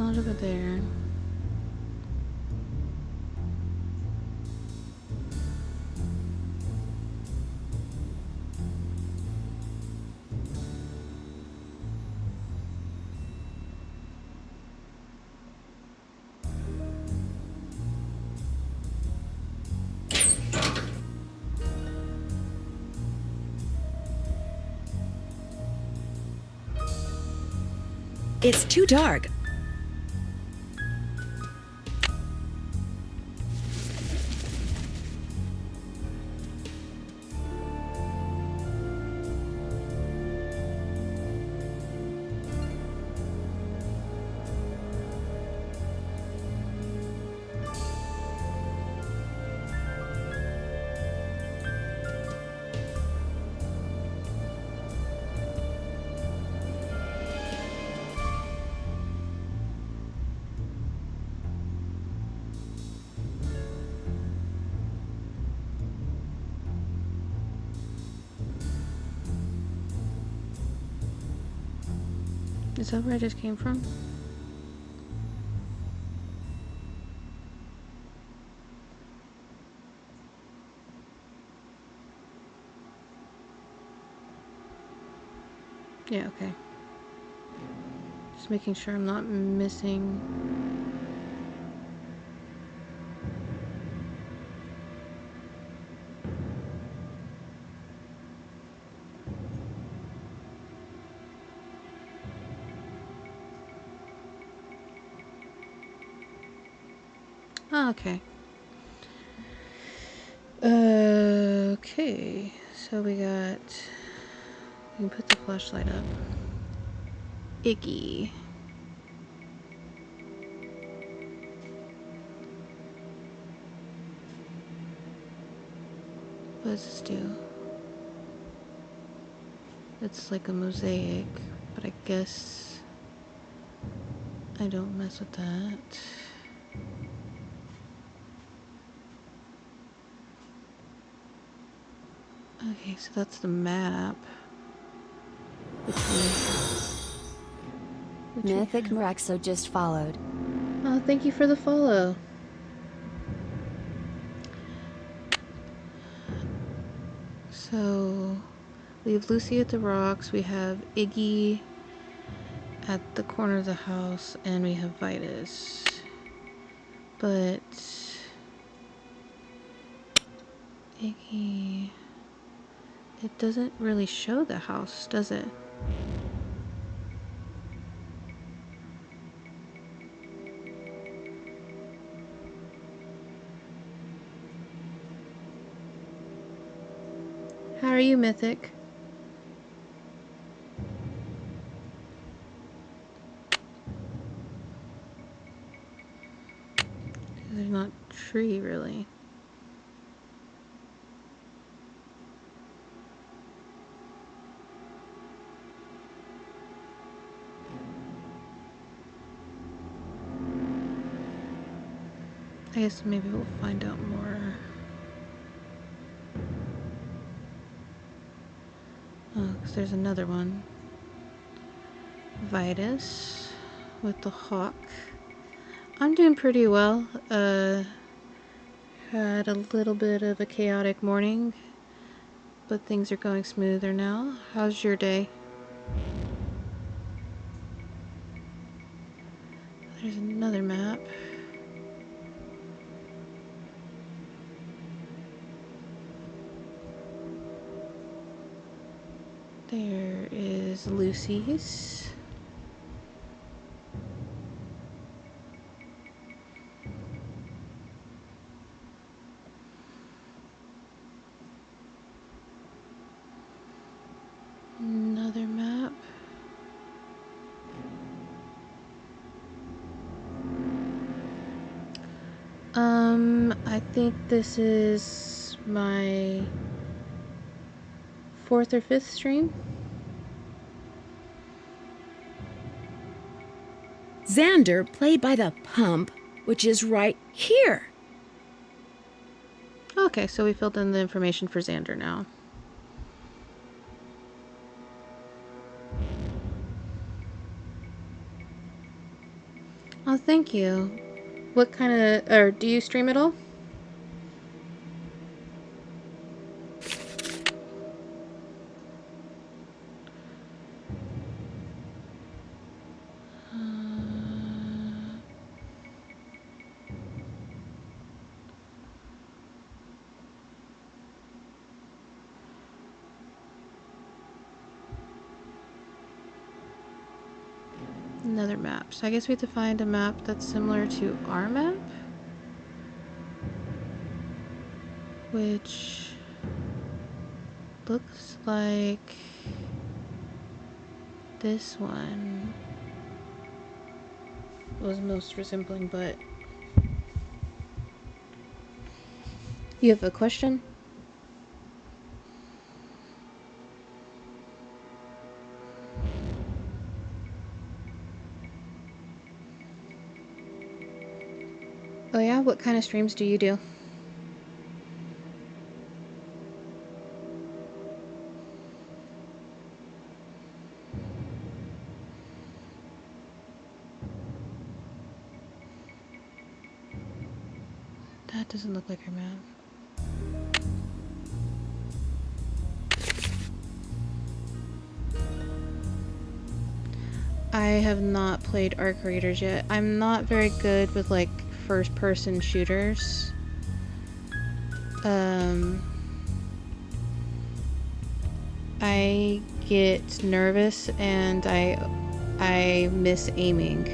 not over there. It's too dark. Is that where I just came from? Yeah, okay. Just making sure I'm not missing. Oh, okay. Okay. So we got. We can put the flashlight up. Iggy. What does this do? It's like a mosaic, but I guess I don't mess with that. Okay, so that's the map. Mythic Mrexo just followed. Oh, thank you for the follow. So, we have Lucy at the rocks, we have Iggy at the corner of the house, and we have Vitus. But Iggy, it doesn't really show the house, does it? How are you, Mythic? There's not a tree, really. I guess maybe we'll find out more. Oh, because there's another one. Vitus with the hawk. I'm doing pretty well. Had a little bit of a chaotic morning, but things are going smoother now. How's your day? There's another map. There is Lucy's. Another map. I think this is my 4th or 5th stream. Xander played by the pump, which is right here. Okay, so we filled in the information for Xander now. Oh, thank you. What kind of, or do you stream at all? Another map. So I guess we have to find a map that's similar to our map. Which looks like this one was most resembling, but you have a question? Oh yeah, what kind of streams do you do? That doesn't look like our map. I have not played Arc Raiders yet. I'm not very good with like first person shooters. I get nervous and I miss aiming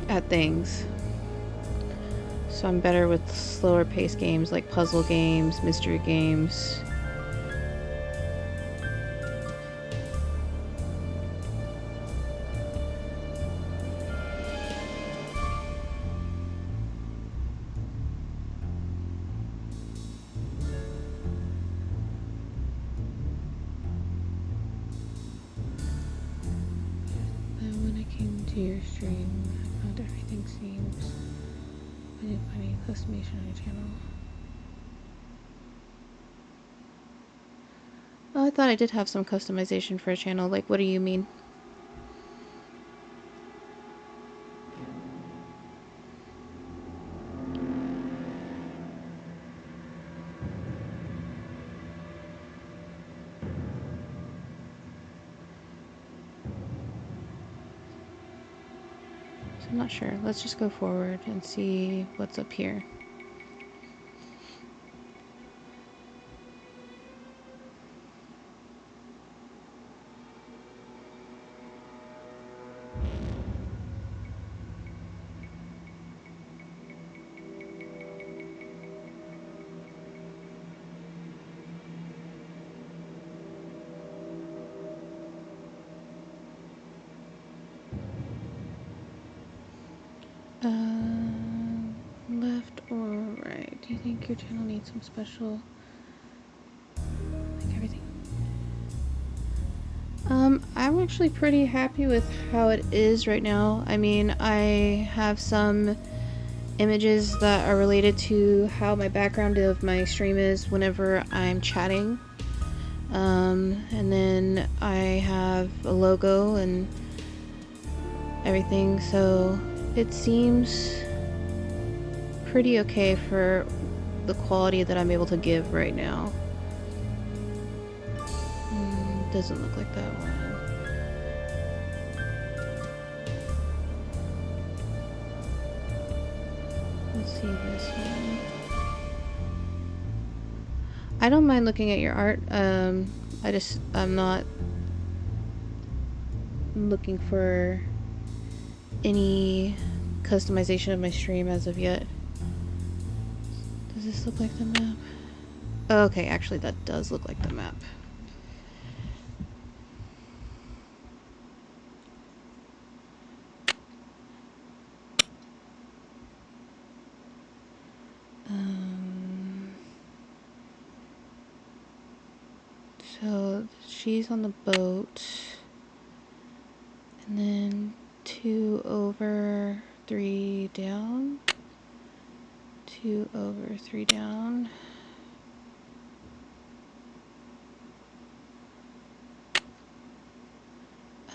at things. So I'm better with slower paced games like puzzle games, mystery games. When I came to your stream, I found everything seems. I didn't find any customization on your channel. Oh, I thought I did have some customization for a channel. Like, what do you mean? So I'm not sure. Let's just go forward and see what's up here. Left or right? Do you think your channel needs some special, like everything? I'm actually pretty happy with how it is right now. I mean, I have some images that are related to how my background of my stream is whenever I'm chatting. And then I have a logo and everything, so it seems pretty okay for the quality that I'm able to give right now. Doesn't look like that one. Let's see this one. I don't mind looking at your art. I'm not looking for any customization of my stream as of yet. Does this look like the map? Oh, okay, actually that does look like the map. So she's on the boat, and then 2 over 3 down, 2 over 3 down.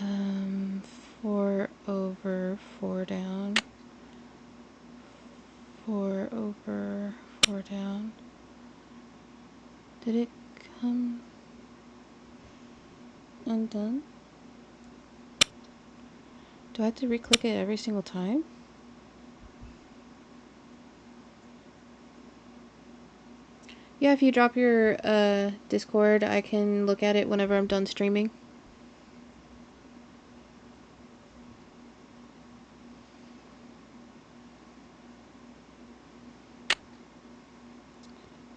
Um, 4 over over, 4 down. 4 over, 4 down. Did it come undone? Do I have to re-click it every single time? Yeah, if you drop your Discord, I can look at it whenever I'm done streaming.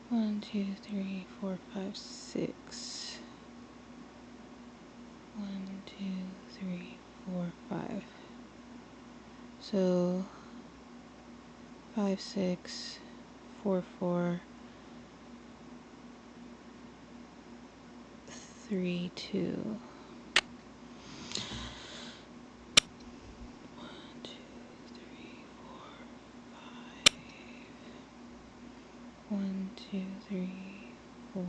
One, 2, 3, 4, 5, 6. 1, 2, 3, 4, 5. So 5, 6, 4, 4, 3, 2. 1, 2, 3, 4, 5. 1, 2, 3, 4.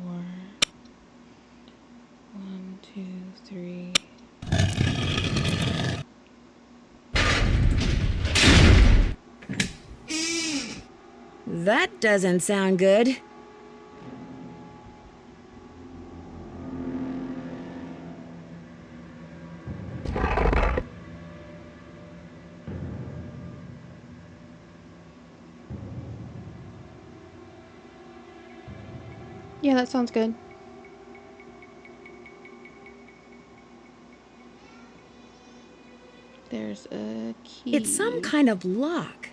1, 2, 3. That doesn't sound good. Yeah, that sounds good. There's a key. It's some kind of lock.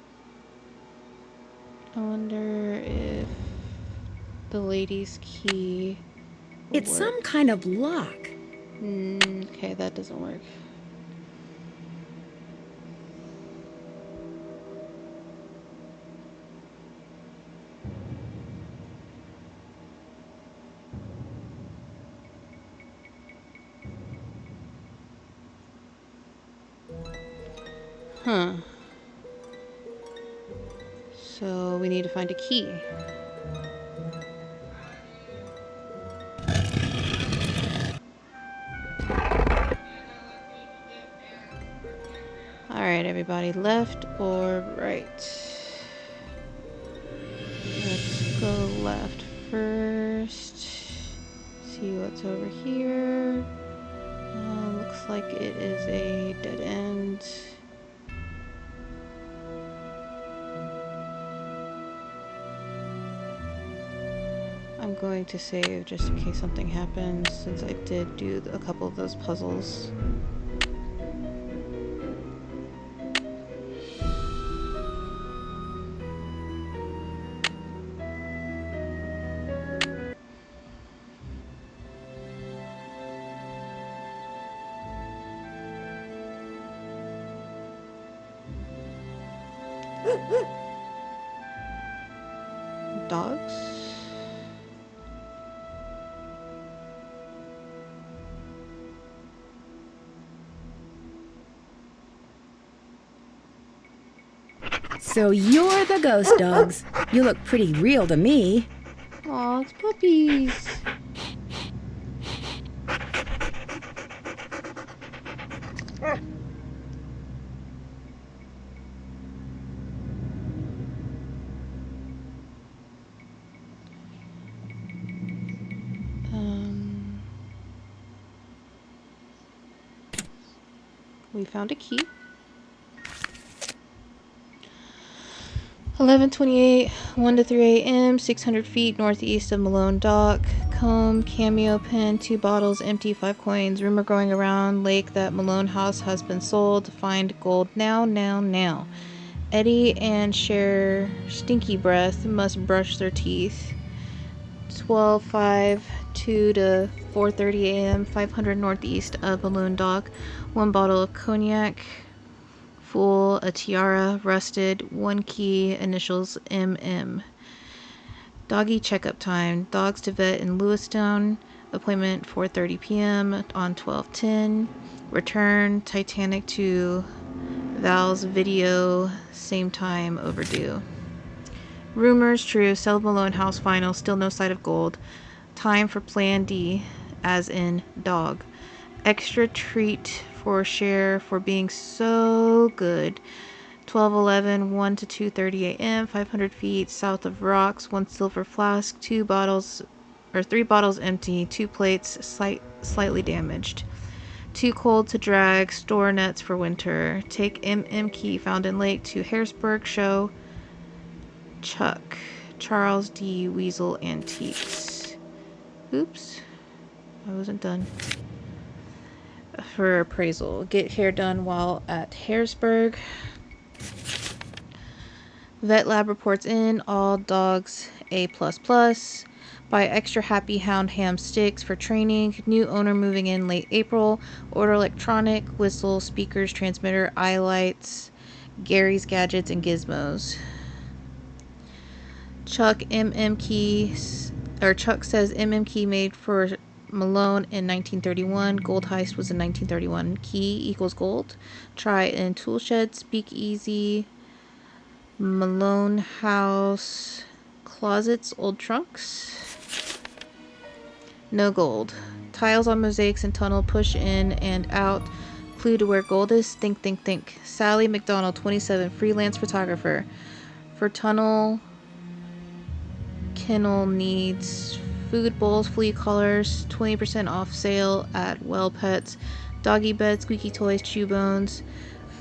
I wonder if the lady's key will It's work. some kind of lock. Okay, that doesn't work. Huh. So we need to find a key. Alright, everybody, left or right? Let's go left first. See what's over here. Looks like it is a dead end. I'm going to save just in case something happens, since I did do a couple of those puzzles. Dogs? So you're the ghost dogs. You look pretty real to me. Aw, it's puppies. We found a key. 11:28, 1 to 3 a.m., 600 feet northeast of Malone Dock. Comb, cameo pen, 2 bottles, empty, 5 coins. Rumor going around lake that Malone house has been sold. Find gold now, now, now. Eddie and Cher Stinky Breath must brush their teeth. 12:05, 2 to 4:30 a.m., 500 northeast of Balloon Dock. 1 bottle of cognac, full, a tiara, rusted, 1 key, initials MM. Doggy checkup time. Dogs to vet in Lewiston. Appointment 4:30 p.m. on 12/10. Return Titanic to Val's video. Same time overdue. Rumors true. Sell Malone house final. Still no sight of gold. Time for Plan D, as in dog. extra treat for Cher for being so good. 12:11, 1 to 2:30 a.m., 500 feet south of rocks, 1 silver flask, 3 bottles empty, 2 plates slightly damaged. Too cold to drag, store nets for winter. Take MM key found in lake to Harrisburg, show Chuck. Charles D. Weasel Antiques. Oops. I wasn't done. For appraisal. Get hair done while at Harrisburg. Vet lab reports in. All dogs A++. Buy extra happy hound ham sticks for training. New owner moving in late April. Order electronic, whistle, speakers, transmitter, eye lights, Gary's gadgets, and gizmos. Chuck says MM key made for Malone in 1931. Gold heist was in 1931. Key equals gold. Try in tool shed, speakeasy, Malone house, closets, old trunks. No gold. Tiles on mosaics and tunnel, push in and out. Clue to where gold is. Think, think, think. Sally McDonald, 27, freelance photographer. For tunnel, kennel needs food bowls, flea collars, 20% off sale at Well Pets. Doggy bed, squeaky toys, chew bones.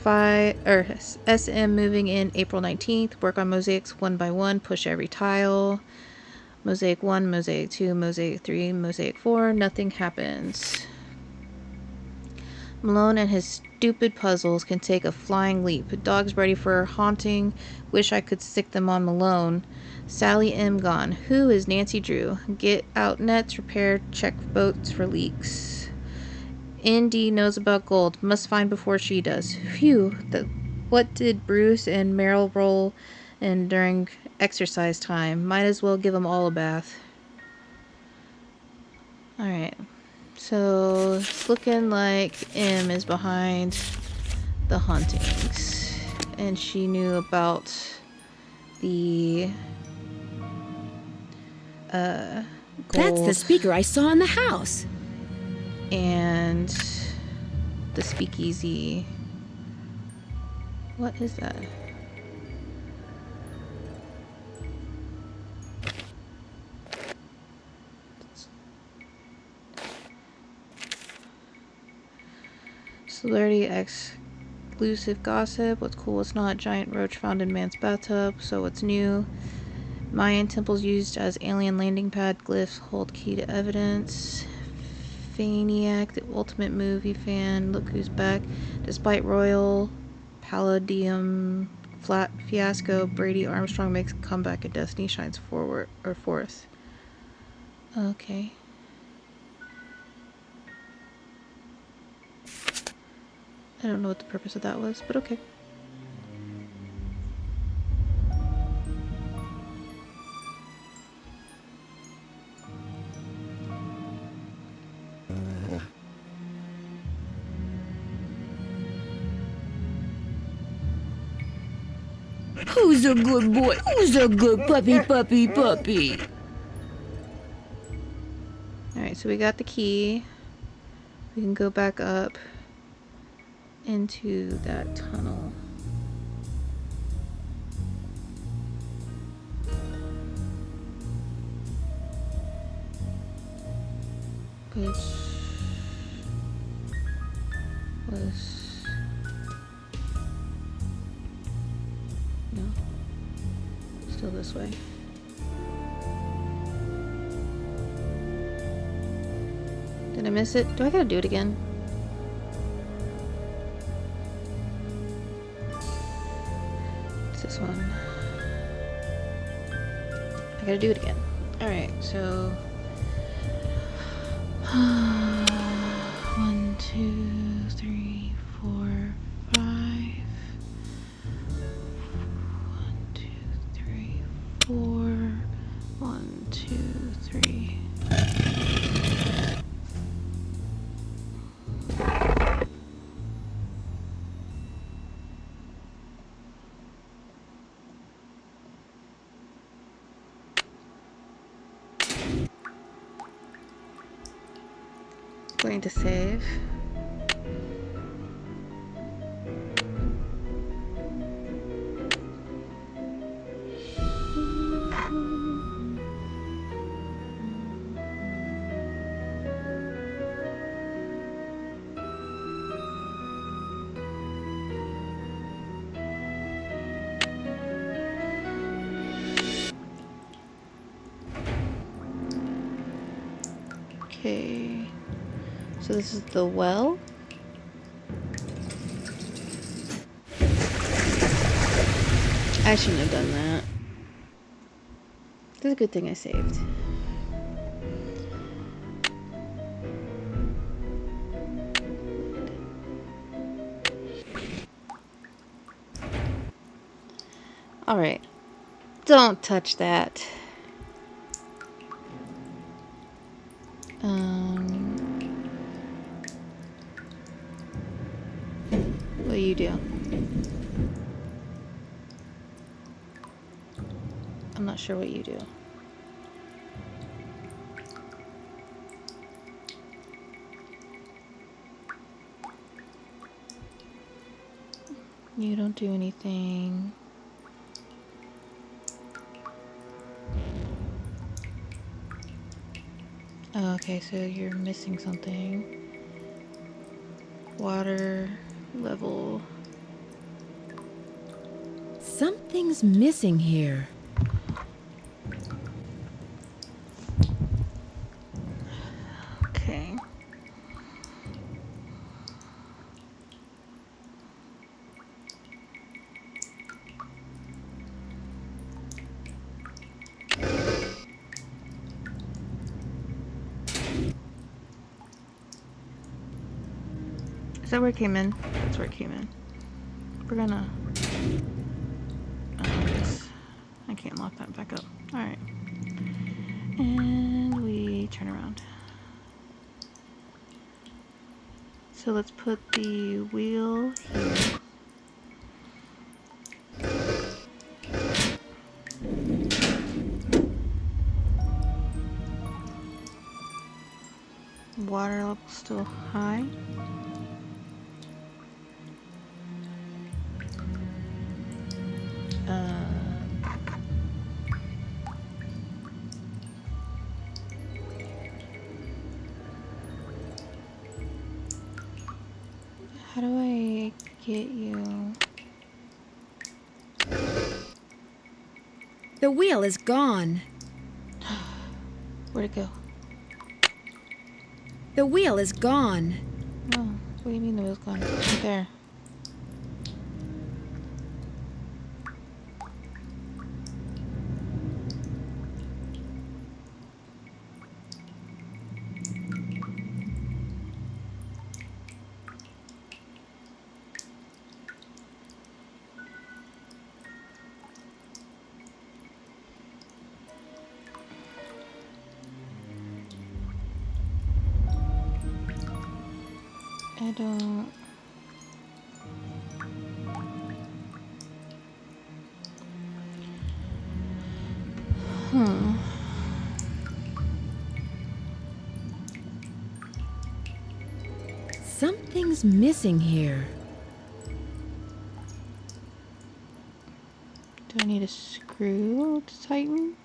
SM moving in April 19th. Work on mosaics 1 by 1. Push every tile. Mosaic 1, Mosaic 2, Mosaic 3, Mosaic 4. Nothing happens. Malone and his stupid puzzles can take a flying leap. Dogs ready for haunting. Wish I could stick them on Malone. Sally M. gone. Who is Nancy Drew? Get out nets, repair, check boats for leaks. ND knows about gold. Must find before she does. Phew. What did Bruce and Meryl roll in during exercise time? Might as well give them all a bath. Alright. So, it's looking like M is behind the hauntings. And she knew about the gold. That's the speaker I saw in the house. And the speakeasy. What is that? Celebrity exclusive gossip. What's cool, what's not. Giant roach found in man's bathtub. So what's new? Mayan temples used as alien landing pad. Glyphs hold key to evidence. Faniac, the ultimate movie fan. Look who's back. Despite Royal Palladium fiasco, Brady Armstrong makes a comeback and Destiny shines forth. Okay. I don't know what the purpose of that was, but okay. Who's a good boy? Who's a good puppy? Alright, so we got the key. We can go back up into that tunnel. Which was... no. Still this way. Did I miss it? Do I gotta do it again? It's this one. I gotta do it again. Alright, so... 1, 2, 3, 4, 5. 1, 2, 3, 4. 1, 2, 3. Going to save. Okay. So this is the well? I shouldn't have done that. It's a good thing I saved. Alright. Don't touch that. What do you do? I'm not sure what you do. You don't do anything. Oh, okay, so you're missing something. Water level. Something's missing here. Okay. Is that where it came in? That's where it came in. We're gonna... I can't lock that back up. Alright. And we turn around. So let's put the wheel here. Water level still high. How do I get you? The wheel is gone. Where'd it go? The wheel is gone. Oh, what do you mean the wheel's gone? Right there. I don't... Something's missing here. Do I need a screw to tighten?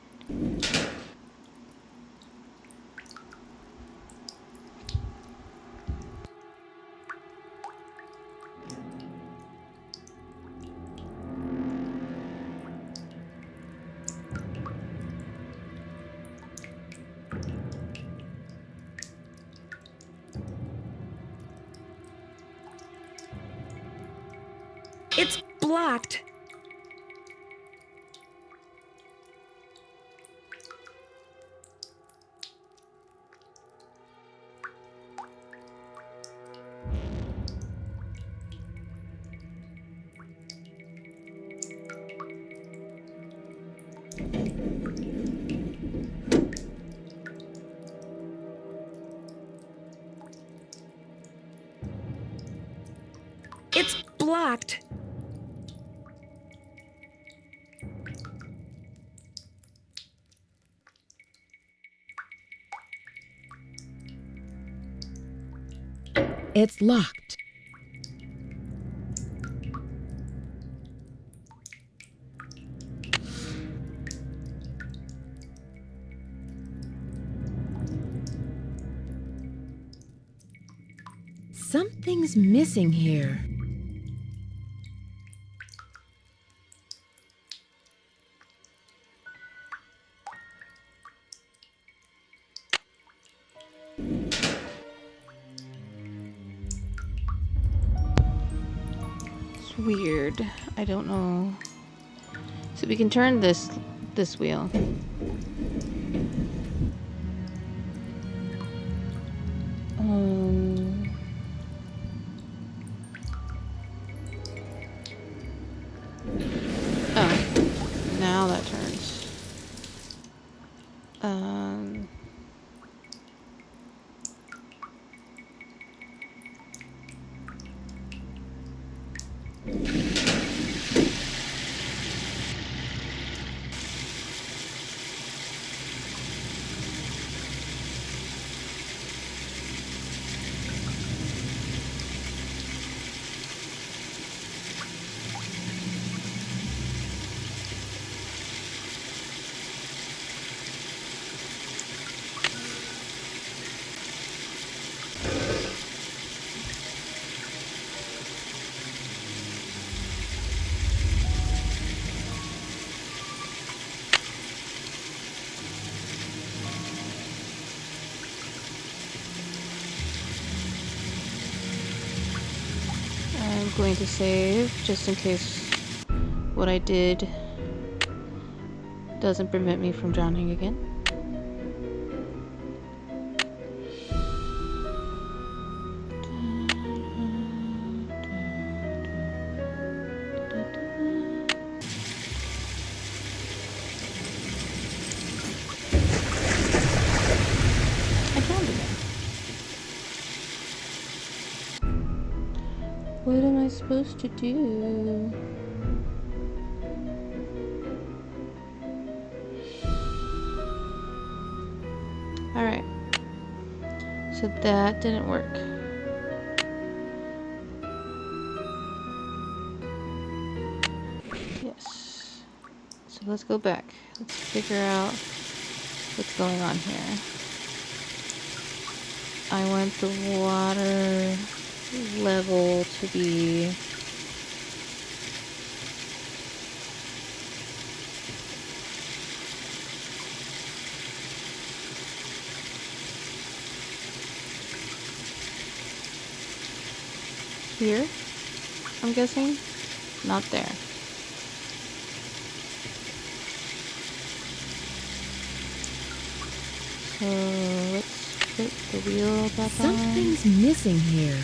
It's blocked. It's blocked. It's locked. Something's missing here. weird. I don't know. So we can turn this wheel. Oh, now that turns. I'm going to save just in case what I did doesn't prevent me from drowning again. I drowned again. What am I supposed to do? Alright. So that didn't work. Yes. So let's go back. Let's figure out what's going on here. I want the water level to be here, I'm guessing, not there. So let's put the wheel back Something's missing here.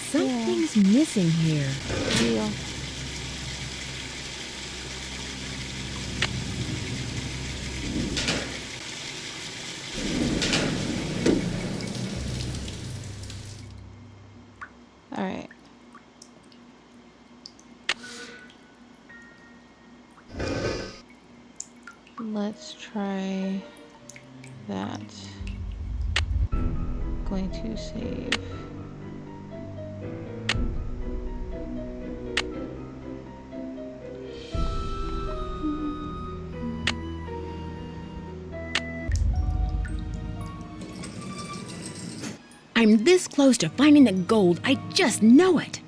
Something's missing here. on. The wheel. Alright. Let's try that. Going to save. I'm this close to finding the gold. I just know it.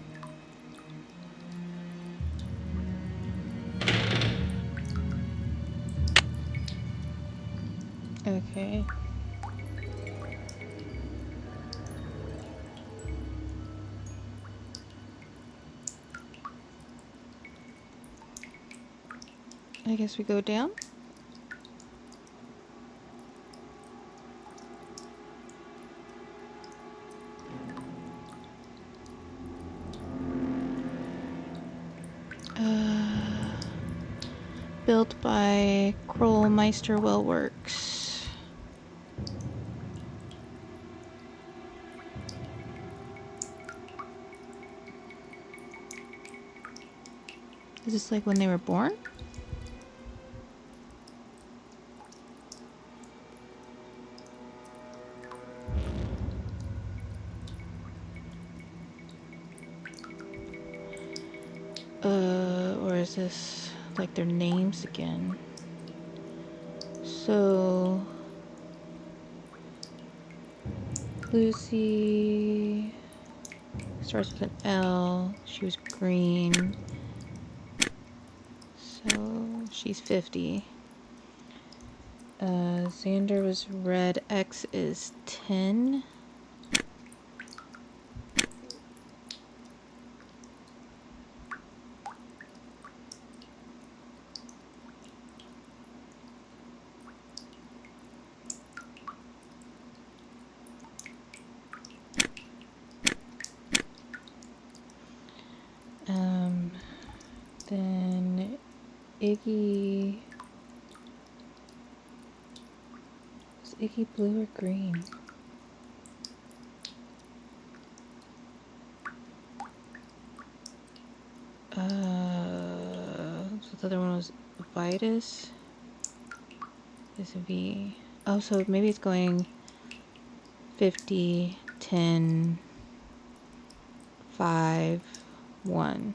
Okay. I guess we go down. Built by Krollmeister Well Works. Is this like when they were born? Or is this like their names again? So Lucy starts with an L. She was green. So she's 50. Xander was red. X is 10. Iggy... Is Iggy blue or green? So the other one was Vitus. Is V. Oh, so maybe it's going 50, 10, 5, 1.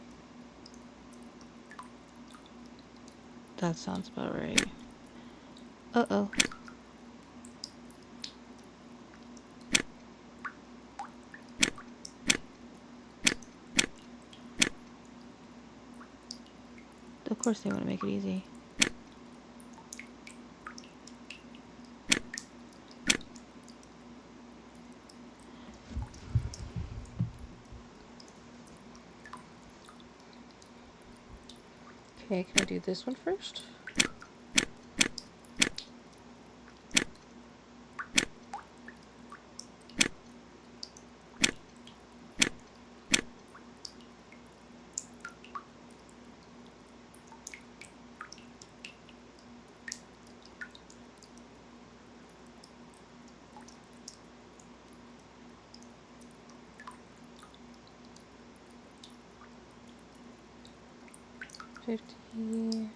That sounds about right. Uh-oh. Of course they want to make it easy. Okay, can I do this one first? $50.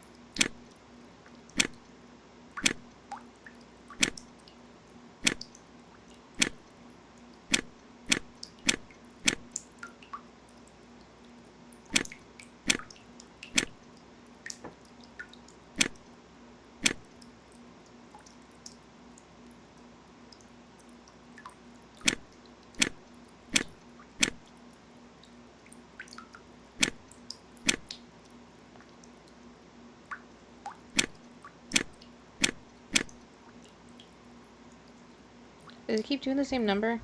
Does it keep doing the same number?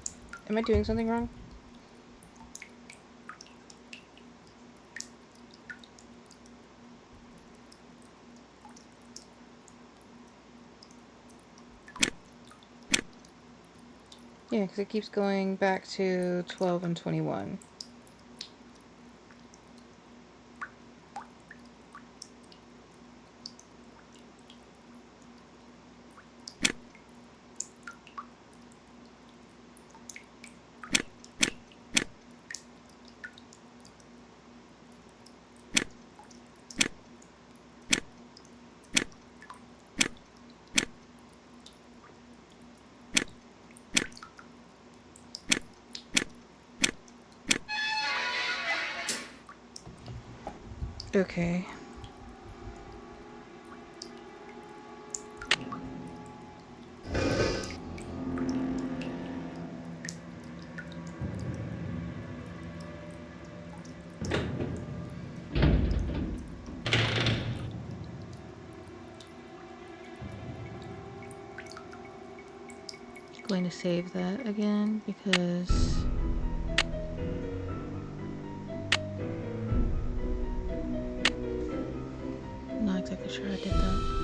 Am I doing something wrong? Yeah, because it keeps going back to 12 and 21. Okay. Going to save that again because I'm not exactly sure I did that.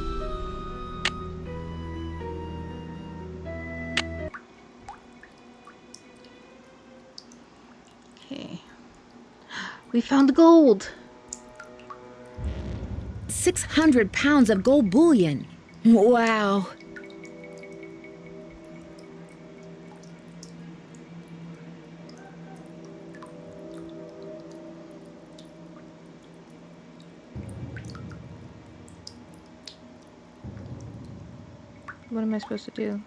Okay. We found the gold! 600 pounds of gold bullion. Wow. What am I supposed to do?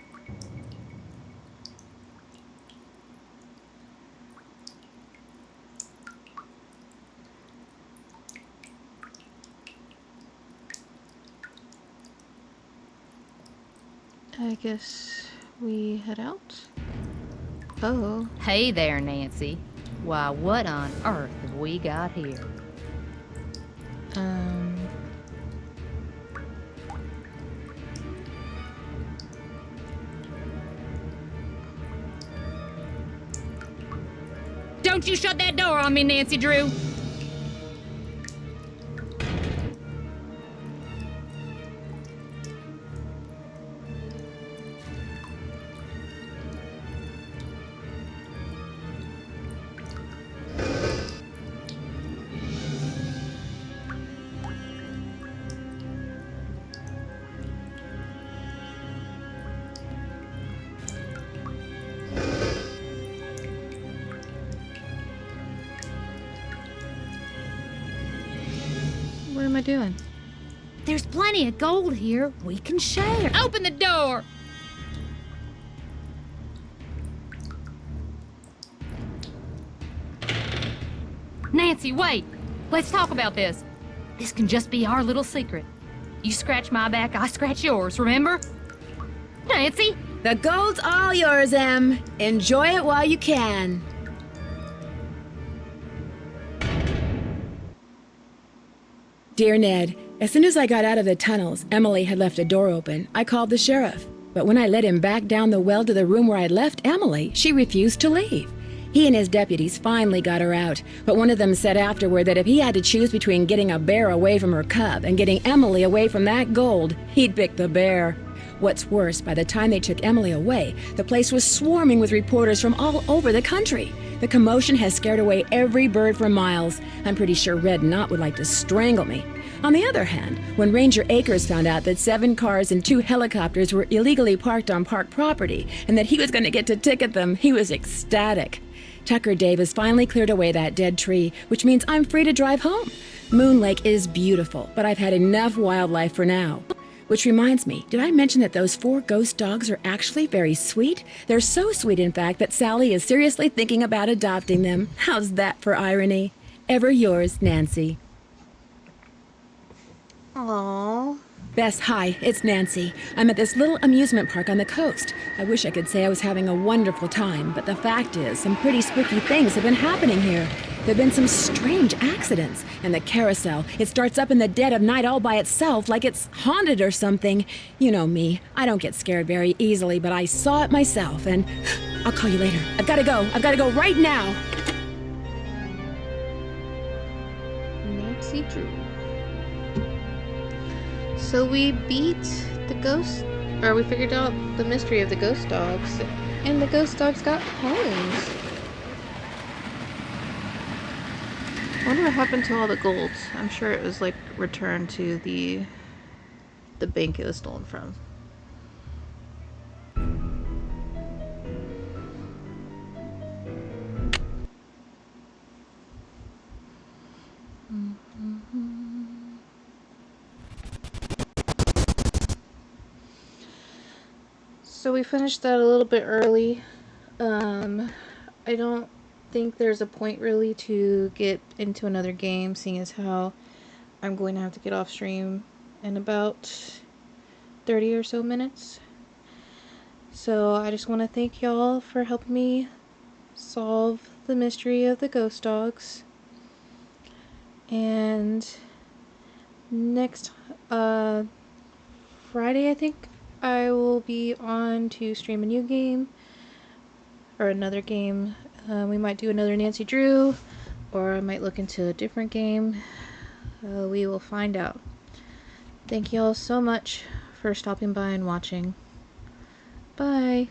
I guess we head out? Oh. Hey there, Nancy. Why, what on earth have we got here? Don't you shut that door on me, Nancy Drew! am I doing? There's plenty of gold here. We can share. Open the door! Nancy, wait. Let's talk about this. This can just be our little secret. You scratch my back, I scratch yours, remember? Nancy? The gold's all yours, Em. Enjoy it while you can. Dear Ned, as soon as I got out of the tunnels, Emily had left a door open. I called the sheriff. But when I led him back down the well to the room where I'd left Emily, she refused to leave. He and his deputies finally got her out, but one of them said afterward that if he had to choose between getting a bear away from her cub and getting Emily away from that gold, he'd pick the bear. What's worse, by the time they took Emily away, the place was swarming with reporters from all over the country. The commotion has scared away every bird for miles. I'm pretty sure Red Knot would like to strangle me. On the other hand, when Ranger Akers found out that 7 cars and 2 helicopters were illegally parked on park property and that he was going to get to ticket them, he was ecstatic. Tucker Dave has finally cleared away that dead tree, which means I'm free to drive home. Moon Lake is beautiful, but I've had enough wildlife for now. Which reminds me, did I mention that those 4 ghost dogs are actually very sweet? They're so sweet, in fact, that Sally is seriously thinking about adopting them. How's that for irony? Ever yours, Nancy. Aww. Bess, hi, it's Nancy. I'm at this little amusement park on the coast. I wish I could say I was having a wonderful time, but the fact is, some pretty spooky things have been happening here. There have been some strange accidents, and the carousel, it starts up in the dead of night all by itself, like it's haunted or something. You know me, I don't get scared very easily, but I saw it myself, and I'll call you later. I've gotta go right now. Nancy Drew. So we beat the ghost, or we figured out the mystery of the ghost dogs, and the ghost dogs got homes. I wonder what happened to all the gold. I'm sure it was like returned to the bank it was stolen from. So we finished that a little bit early. I don't think there's a point really to get into another game, seeing as how I'm going to have to get off stream in about 30 or so minutes. So I just want to thank y'all for helping me solve the mystery of the ghost dogs. And next Friday, I think, I will be on to stream a new game, or another game. We might do another Nancy Drew, or I might look into a different game. We will find out. Thank you all so much for stopping by and watching. Bye.